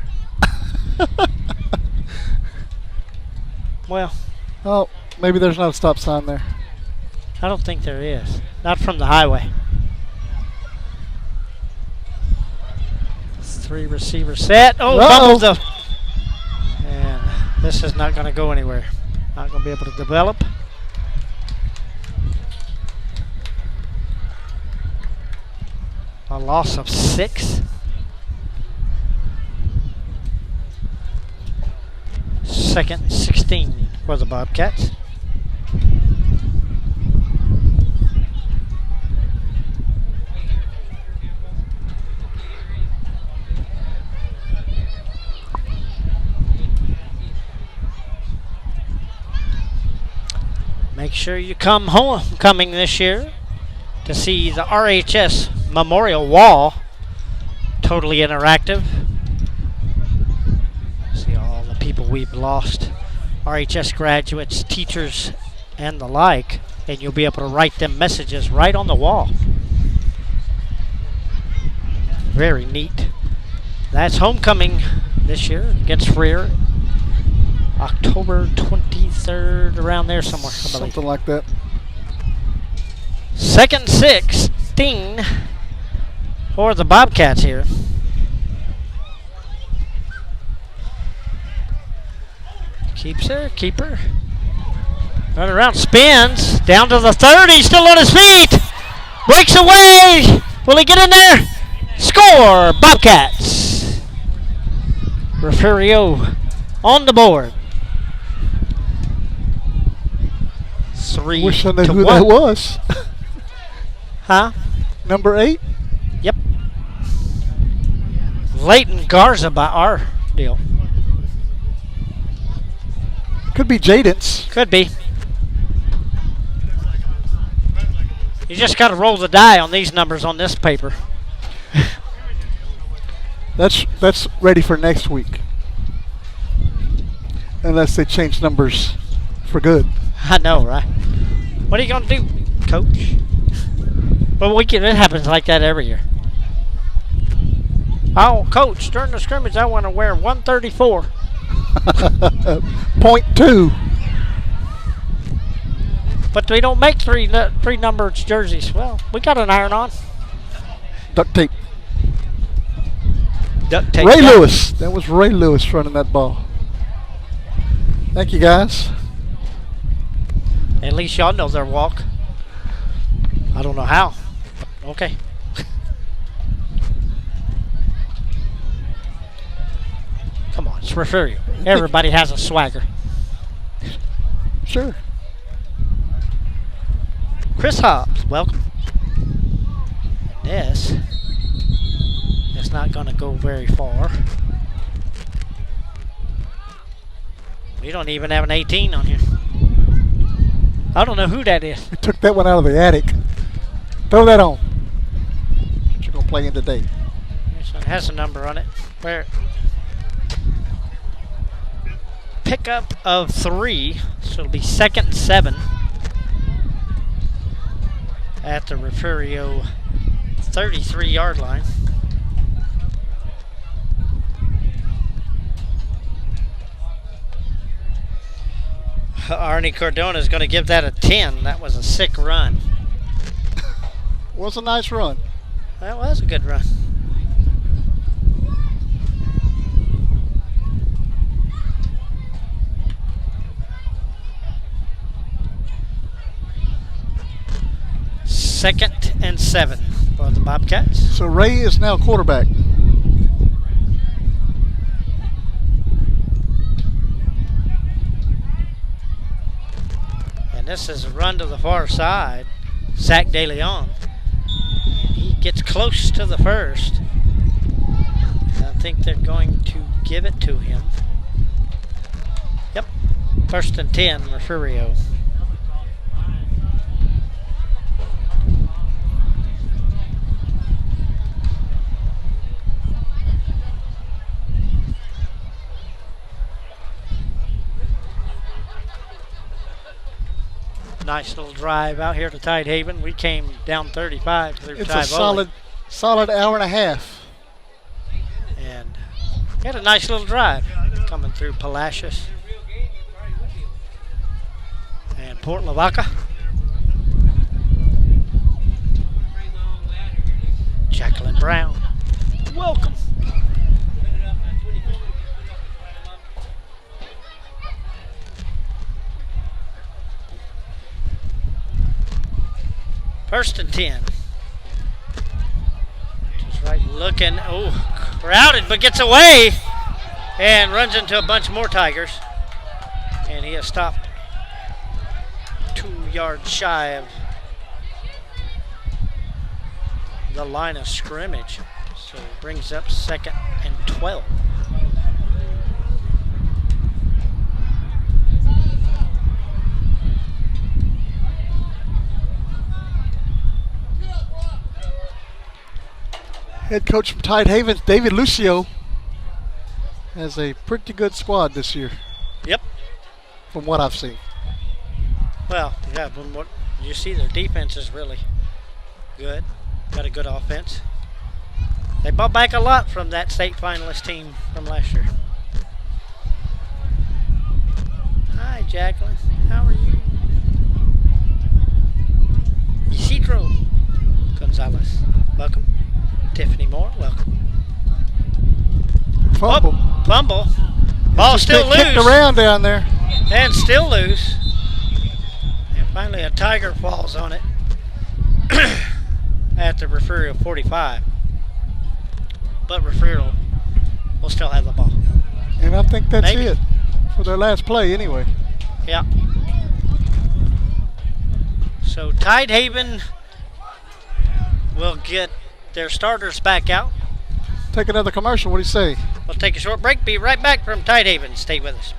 S2: Well,
S1: Oh, maybe there's not a stop sign there.
S2: I don't think there is. Not from the highway. 3 receiver set. Oh, bumbled the. And this is not going to go anywhere. Not going to be able to develop. A loss of 6. Second and 16 for the Bobcats. Make sure you come homecoming this year to see the RHS Memorial Wall. Totally interactive. See all the people we've lost. RHS graduates, teachers, and the like. And you'll be able to write them messages right on the wall. Very neat. That's homecoming this year against Freer. October 23rd, around there somewhere, I believe.
S1: Something like that.
S2: 2nd and 16 for the Bobcats here. Keeper. Run around, spins, down to the 30, still on his feet. Breaks away. Will he get in there? Score, Bobcats. Refugio on the board. 3
S1: Wish I knew
S2: to
S1: who
S2: 1.
S1: that was.
S2: Huh?
S1: Number 8?
S2: Yep. Leighton Garza by our deal.
S1: Could be Jaden's.
S2: Could be. You just got to roll the die on these numbers on this paper.
S1: That's ready for next week. Unless they change numbers for good.
S2: I know, right? What are you going to do, Coach? But it happens like that every year. Oh, coach, during the scrimmage, I want to wear 134.
S1: .2.
S2: But we don't make three numbered jerseys. Well, we got an iron on.
S1: Duct tape.
S2: Duct tape.
S1: Ray Lewis. That was Ray Lewis running that ball. Thank you, guys.
S2: At least y'all know their walk. I don't know how. Okay. Come on, it's Refugio. Everybody has a swagger.
S1: Sure.
S2: Chris Hobbs, welcome. This is not going to go very far. We don't even have an 18 on here. I don't know who that is.
S1: We took that one out of the attic. Throw that on. What you gonna play in today?
S2: This one has a number on it. Where? Pickup of 3, so it'll be 2nd and 7 at the Refugio 33-yard line. Arnie Cardona is going to give that a 10. That was a sick run.
S1: Was a nice run.
S2: That was a good run. Second and 7 for the Bobcats.
S1: So Ray is now quarterback.
S2: And this is a run to the far side. Zach De Leon. And he gets close to the first. I think they're going to give it to him. Yep. 1st and 10, Refugio. Nice little drive out here to Tidehaven. We came down 35 through
S1: It's
S2: Tivoli.
S1: a solid hour and a half.
S2: And we had a nice little drive coming through Palacios and Port Lavaca. Jacqueline Brown, welcome. First and 10. Just right looking. Oh, crowded, but gets away and runs into a bunch more Tigers. And he has stopped 2 yards shy of the line of scrimmage. So brings up 2nd and 12.
S1: Head coach from Tidehaven, David Lucio, has a pretty good squad this year.
S2: Yep.
S1: From what I've seen.
S2: Well, yeah, from what you see, their defense is really good. Got a good offense. They bought back a lot from that state finalist team from last year. Hi, Jacqueline. How are you? Isidro Gonzalez, welcome. Tiffany Moore, welcome.
S1: Fumble.
S2: Oh, fumble. Ball still loose.
S1: Kicked around down there.
S2: And still loose. And finally a Tiger falls on it at the Refugio 45. But Refugio will still have the ball.
S1: And I think that's
S2: Maybe.
S1: it for their last play anyway.
S2: Yeah. So Tidehaven will get their starters back out.
S1: Take another commercial. What do you say?
S2: We'll take a short break. Be right back from Tidehaven. Stay with us.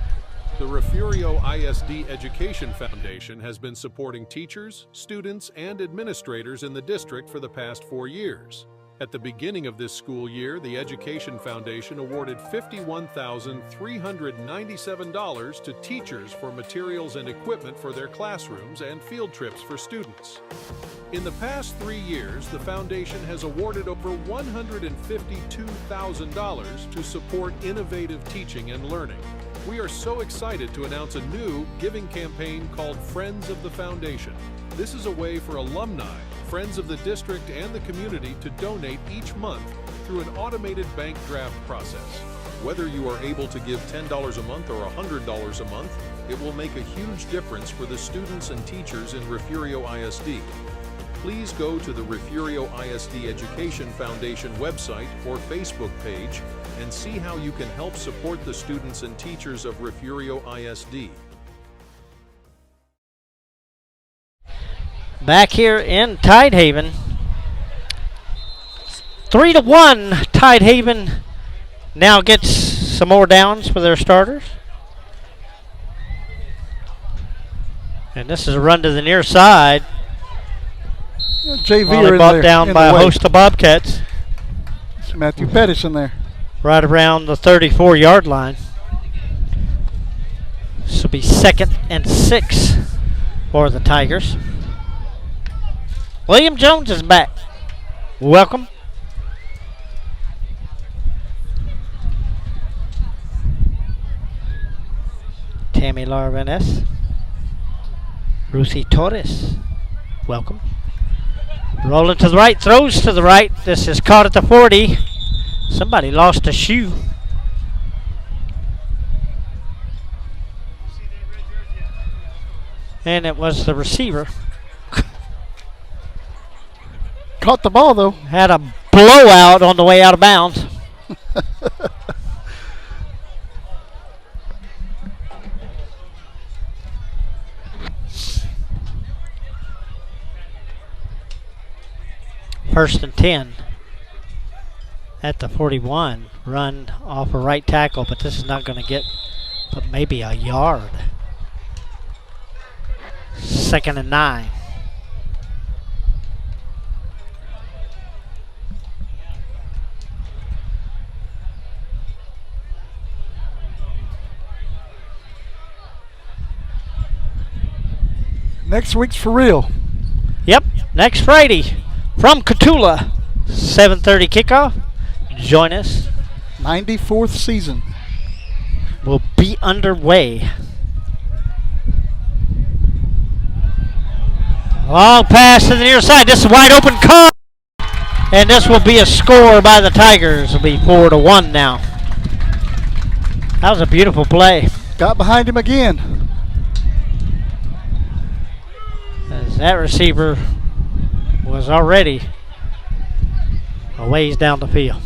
S6: The Refugio ISD Education Foundation has been supporting teachers, students, and administrators in the district for the past 4 years. At the beginning of this school year, the Education Foundation awarded $51,397 to teachers for materials and equipment for their classrooms and field trips for students. In the past 3 years, the foundation has awarded over $152,000 to support innovative teaching and learning. We are so excited to announce a new giving campaign called Friends of the Foundation. This is a way for alumni, friends of the district, and the community to donate each month through an automated bank draft process. Whether you are able to give $10 a month or $100 a month, it will make a huge difference for the students and teachers in Refugio ISD. Please go to the Refugio ISD Education Foundation website or Facebook page and see how you can help support the students and teachers of Refugio ISD.
S2: Back here in Tidehaven, 3-1. Tidehaven now gets some more downs for their starters. And this is a run to the near side.
S1: JV
S2: Well,
S1: are in
S2: brought
S1: there,
S2: down
S1: in
S2: by
S1: the
S2: a
S1: way.
S2: host of Bobcats
S1: It's Matthew Pettis in there.
S2: right around the 34-yard line. This will be 2nd and 6 for the Tigers. William Jones is back. Welcome. Tammy Larvanes. Ruthie Torres. Welcome. Rolling to the right, throws to the right. This is caught at the 40. Somebody lost a shoe. And it was the receiver.
S1: Caught the ball, though.
S2: Had a blowout on the way out of bounds. First and 10 at the 41. Run off a right tackle, but this is not going to get but maybe a yard. 2nd and 9.
S1: Next week's for real.
S2: Yep, next Friday from Cotulla, 7:30 kickoff. Join us.
S1: 94th season.
S2: Will be underway. Long pass to the near side. This is wide open car. And this will be a score by the Tigers. It'll be 4-1 now. That was a beautiful play.
S1: Got behind him again.
S2: As that receiver was already a ways down the field.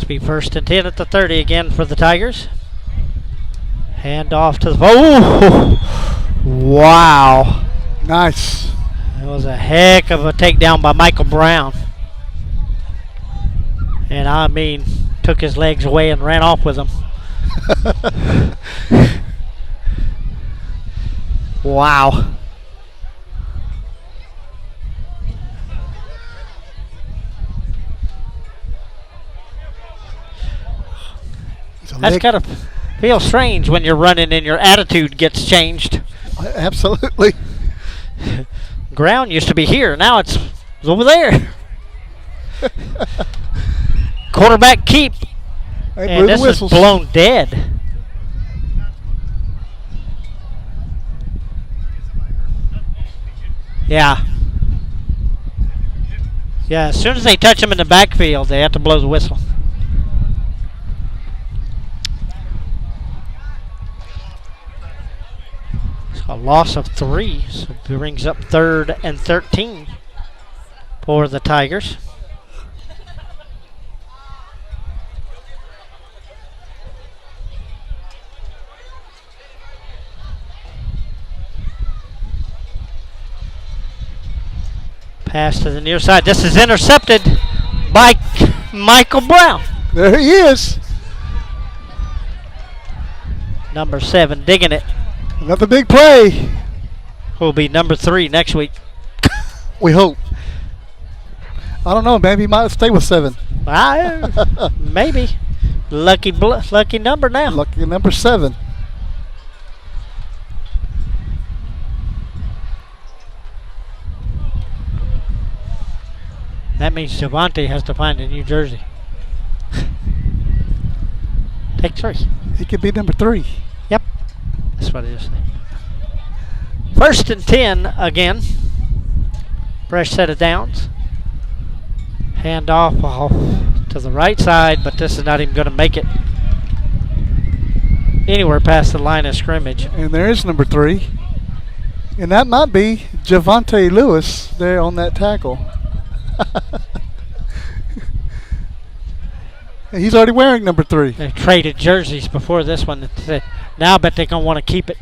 S2: Be 1st and 10 at the 30 again for the Tigers. Hand off to the... Oh! Wow.
S1: Nice.
S2: That was a heck of a takedown by Michael Brown. And I mean, took his legs away and ran off with them. Wow. That's gotta feel strange when you're running and your attitude gets changed.
S1: Absolutely.
S2: Ground used to be here, now it's over there. Quarterback keep.
S1: They blew
S2: And
S1: the
S2: this is
S1: whistles.
S2: blown dead. Yeah. Yeah, as soon as they touch him in the backfield, they have to blow the whistle. loss of 3. So it brings up 3rd and 13 for the Tigers. Pass to the near side. This is intercepted by Michael Brown.
S1: There he is.
S2: Number 7 digging it.
S1: Another big play.
S2: Will be number 3 next week.
S1: We hope. I don't know. Maybe he might stay with 7.
S2: Maybe. Lucky number now.
S1: Lucky number 7.
S2: That means Javante has to find a new jersey. Take 3.
S1: He could be number 3.
S2: Yep. That's what it is. 1st and 10 again. Fresh set of downs. Hand off to the right side, but this is not even going to make it anywhere past the line of scrimmage.
S1: And there is number 3. And that might be Javante Lewis there on that tackle. He's already wearing number 3.
S2: They traded jerseys before this one. Now I bet they're going to want to keep it.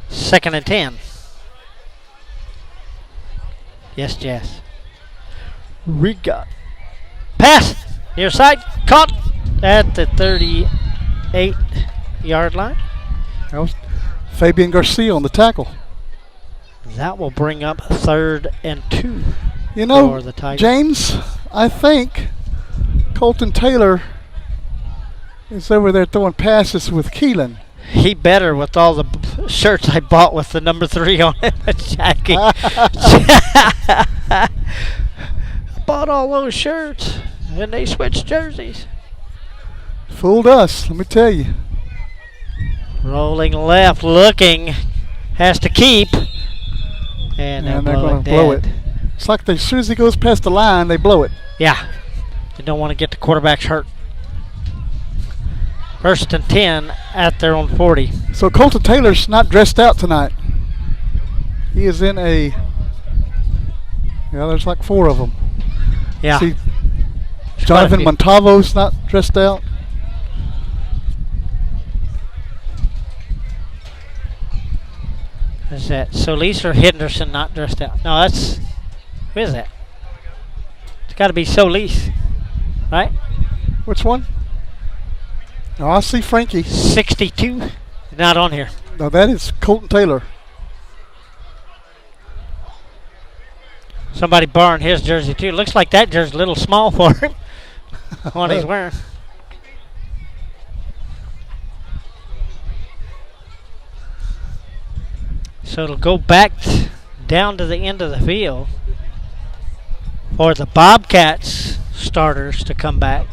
S2: Second and 10. Yes, Jess. Riga. Pass. Near side. Caught at the 38-yard line.
S1: That was Fabian Garcia on the tackle.
S2: That will bring up 3rd and 2
S1: You know,
S2: for the Tigers.
S1: James, I think Colton Taylor is over there throwing passes with Keelan.
S2: He better with all the shirts I bought with the number 3 on it. Jackie. I bought all those shirts and they switched jerseys.
S1: Fooled us, let me tell you.
S2: Rolling left, looking, has to keep. And
S1: they're going to blow it. It's like as soon as he goes past the line, they blow it.
S2: Yeah. They don't want to get the quarterbacks hurt. 1st and 10 at their own 40.
S1: So Colton Taylor's not dressed out tonight. He is in a... Yeah, there's like 4 of them.
S2: Yeah.
S1: See, Jonathan Montavo's not dressed out.
S2: Is that Solis or Henderson not dressed out? No, that's... Who is that? It's got to be Solis, right?
S1: Which one? Oh, I see Frankie.
S2: 62. Not on here.
S1: No, that is Colton Taylor.
S2: Somebody borrowing his jersey too. Looks like that jersey's a little small for him. What he's wearing. So it'll go back down to the end of the field for the Bobcats starters to come back.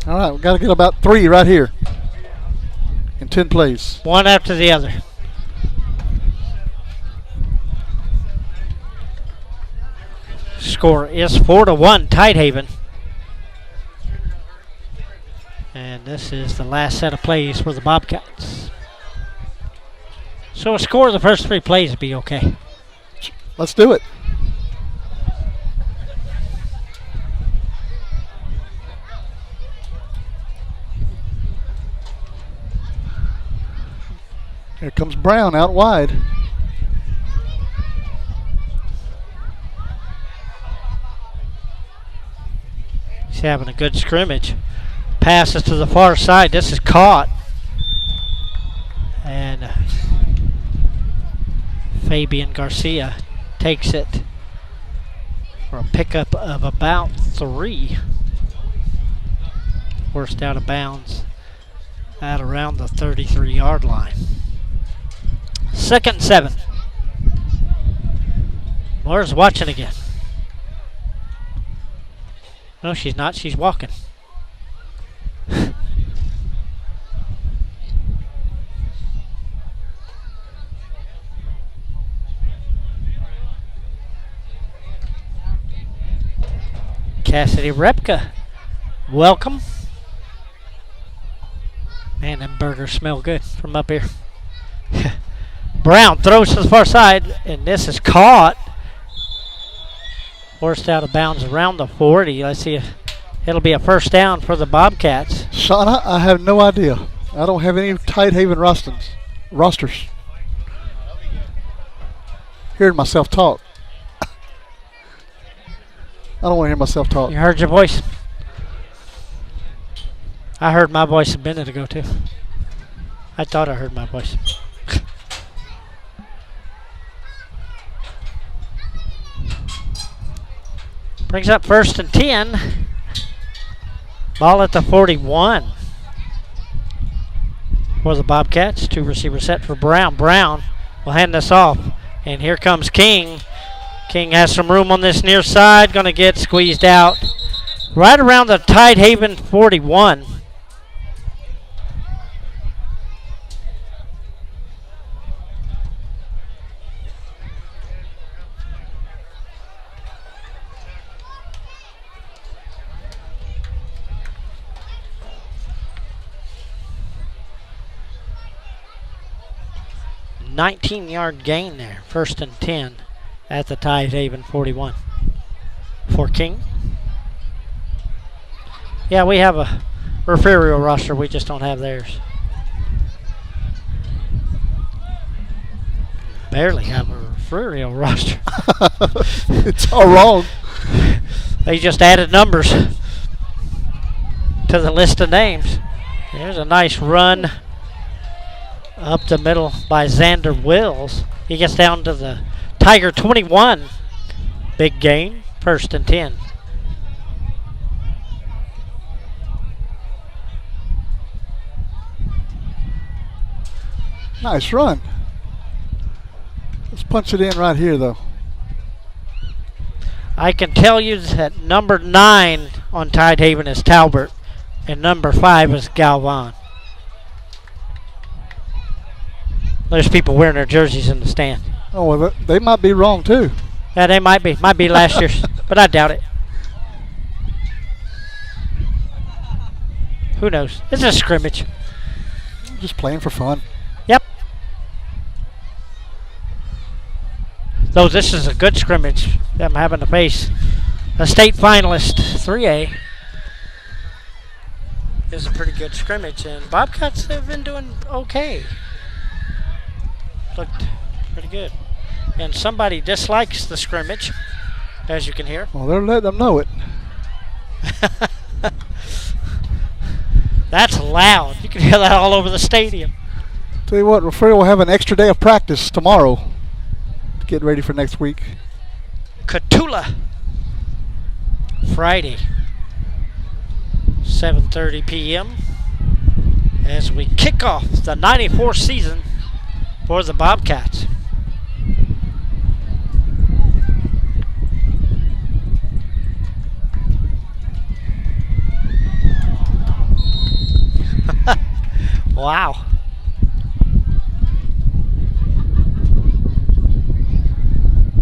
S1: All right, we've got to get about 3 right here in 10 plays.
S2: One after the other. Score is 4-1 Tidehaven. And this is the last set of plays for the Bobcats. So a score of the first 3 plays would be okay.
S1: Let's do it. Here comes Brown out wide.
S2: He's having a good scrimmage. Passes to the far side. This is caught. And Fabian Garcia takes it for a pickup of about 3. Forced out of bounds at around the 33-yard line. 2nd and 7. Laura's watching again. No, she's not. She's walking. Cassidy Repka, welcome. Man, them burgers smell good from up here. Brown throws to the far side, and this is caught. Forced out of bounds around the 40. Let's see if it'll be a first down for the Bobcats.
S1: Shauna, I have no idea. I don't have any Tidehaven rosters. Hearing myself talk. I don't want to hear myself talk.
S2: You heard your voice? I heard my voice a minute ago, too. I thought I heard my voice. Brings up 1st and 10. Ball at the 41 for the Bobcats. 2 receiver set for Brown. Brown will hand this off. And here comes King. King has some room on this near side. Going to get squeezed out right around the Tidehaven 41. .19-yard gain there. 1st and 10 at the Tidehaven 41 for King. Yeah, we have a Refugio roster. We just don't have theirs. Barely have a Refugio roster.
S1: It's all wrong.
S2: They just added numbers to the list of names. There's a nice run up the middle by Xander Wills. He gets down to the Tiger 21. Big gain. 1st and 10.
S1: Nice run. Let's punch it in right here, though.
S2: I can tell you that number 9 on Tidehaven is Talbert, and number 5 is Galvan. There's people wearing their jerseys in the stand.
S1: Oh, well, they might be wrong, too.
S2: Yeah, they might be. Might be last year's, but I doubt it. Who knows? It's a scrimmage.
S1: Just playing for fun.
S2: Yep. Though this is a good scrimmage. Them having to face a state finalist, 3A. Is a pretty good scrimmage, and Bobcats have been doing okay. Looked pretty good. And somebody dislikes the scrimmage, as you can hear.
S1: Well, they're letting them know it.
S2: That's loud. You can hear that all over the stadium.
S1: Tell you what, Refugio will have an extra day of practice tomorrow to get ready for next week.
S2: Catula. Friday, 7:30 p.m. as we kick off the 94 season for the Bobcats. Wow.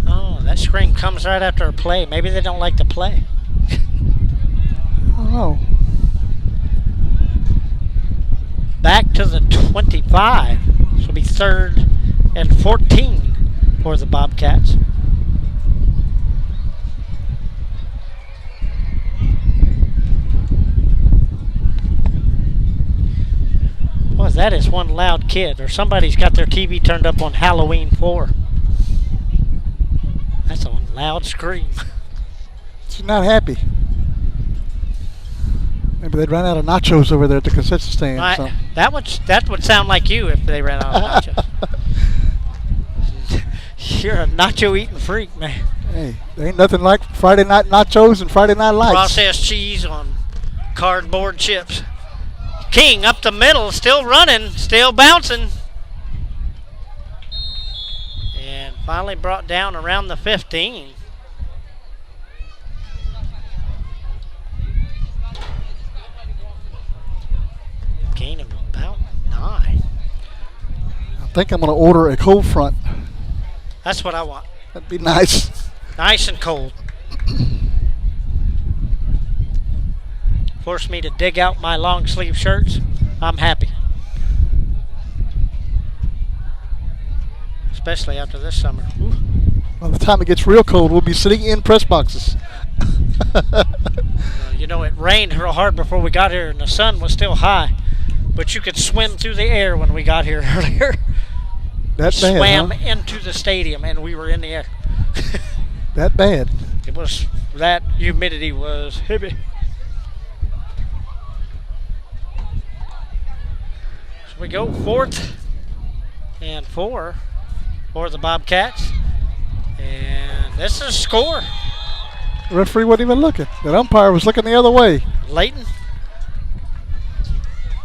S2: Oh, that screen comes right after a play. Maybe they don't like to play.
S1: I don't know.
S2: Back to the 25. This will be 3rd and 14 for the Bobcats. Boy, that is one loud kid, or somebody's got their TV turned up on Halloween 4. That's a loud scream.
S1: She's not happy. Maybe they'd run out of nachos over there at the concession stand.
S2: Right.
S1: So.
S2: That would sound like you if they ran out of nachos. You're a nacho eating freak, man.
S1: Hey, there ain't nothing like Friday night nachos and Friday night lights.
S2: Processed cheese on cardboard chips. King up the middle, still running, still bouncing. And finally brought down around the 15. Gain of about 9.
S1: I think I'm going to order a cold front.
S2: That's what I want.
S1: That'd be nice.
S2: Nice and cold. forced me to dig out my long sleeve shirts, I'm happy. Especially after this summer. Ooh.
S1: By the time it gets real cold, we'll be sitting in press boxes.
S2: You know, it rained real hard before we got here, and the sun was still high. But you could swim through the air when we got here earlier.
S1: That bad,
S2: Swam
S1: huh?
S2: into the stadium, and we were in the air.
S1: That bad.
S2: It was, that humidity was heavy. So we go 4th and 4 for the Bobcats. And this is score.
S1: The referee wasn't even looking. That umpire was looking the other way.
S2: Layton.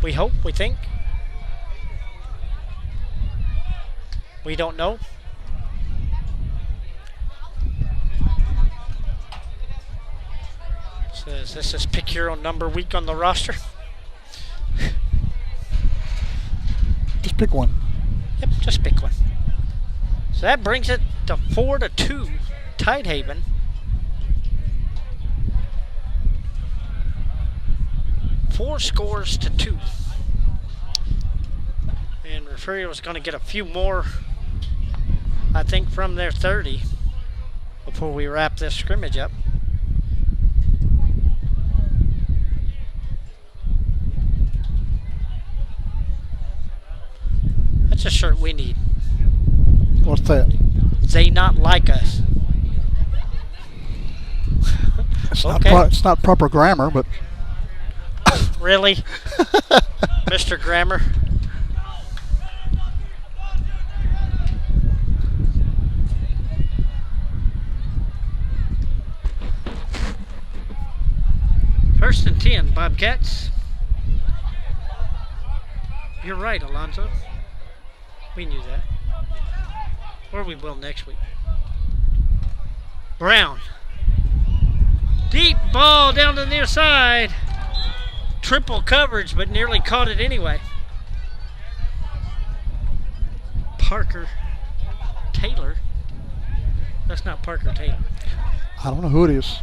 S2: We hope, we think. We don't know. Says this is pick your own number week on the roster.
S1: Just pick one.
S2: Yep, just pick one. So that brings it to 4-2, Tidehaven. Four scores to 2. And Refugio is going to get a few more, I think, from their 30 before we wrap this scrimmage up. That's a shirt we need.
S1: What's that?
S2: They not like us.
S1: It's,
S2: Okay.
S1: it's not proper grammar, but
S2: Really? Mr. Grammar? First and 10, Bobcats. You're right, Alonzo. We knew that. Or we will next week. Brown. Deep ball down to the near side. Triple coverage, but nearly caught it anyway. Parker Taylor. That's not Parker Taylor.
S1: I don't know who it is.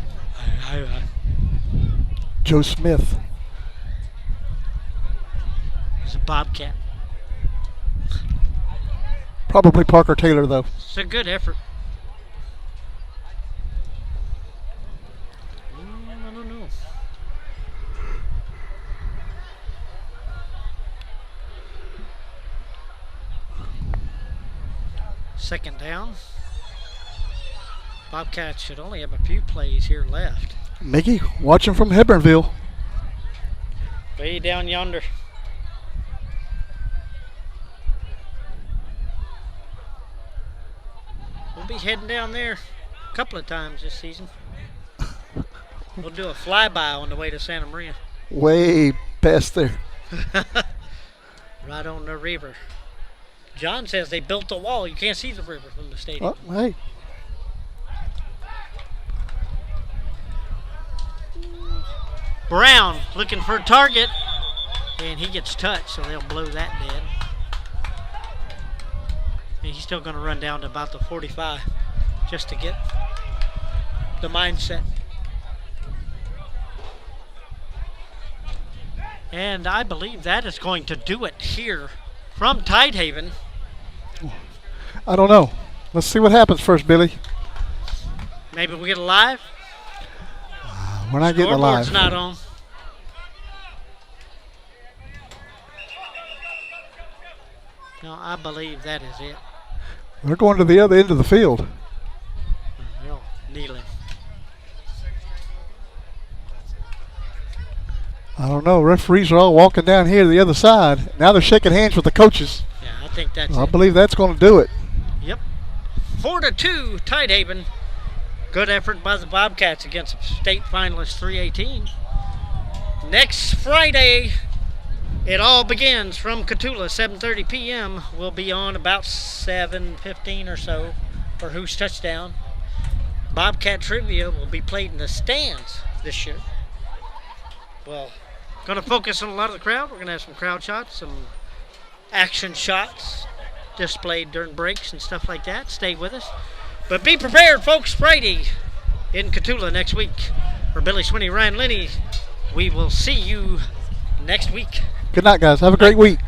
S1: Joe Smith.
S2: He's a Bobcat.
S1: Probably Parker Taylor, though.
S2: It's a good effort. I don't know. Second down. Bobcats should only have a few plays here left.
S1: Mickey, watching from Hebronville.
S2: Way down yonder. We'll be heading down there a couple of times this season. We'll do a flyby on the way to Santa Maria.
S1: Way past there.
S2: Right on the river. John says they built a wall. You can't see the river from the stadium.
S1: Oh, hey.
S2: Brown looking for a target. And he gets touched, so they'll blow that dead. And he's still going to run down to about the 45 just to get the mindset. And I believe that is going to do it here from Tidehaven.
S1: I don't know. Let's see what happens first, Billy.
S2: Maybe we get a live.
S1: We're not getting a live.
S2: Scoreboard's not on. No, I believe that is it.
S1: They're going to the other end of the field.
S2: They're all kneeling.
S1: I don't know. Referees are all walking down here to the other side. Now they're shaking hands with the coaches.
S2: Yeah, I think that's
S1: I
S2: it.
S1: believe that's going to do it.
S2: Yep. 4-2, Tidehaven. Good effort by the Bobcats against state finalist 318. Next Friday, it all begins from Cotulla, 7:30 p.m. We'll be on about 7:15 or so for Who's Touchdown. Bobcat Trivia will be played in the stands this year. Well, going to focus on a lot of the crowd. We're going to have some crowd shots, some action shots displayed during breaks and stuff like that. Stay with us. But be prepared, folks. Friday in Cotulla next week. For Billy Swinney, Ryan Linney, We will see you next week.
S1: Good night, guys. Have a great week.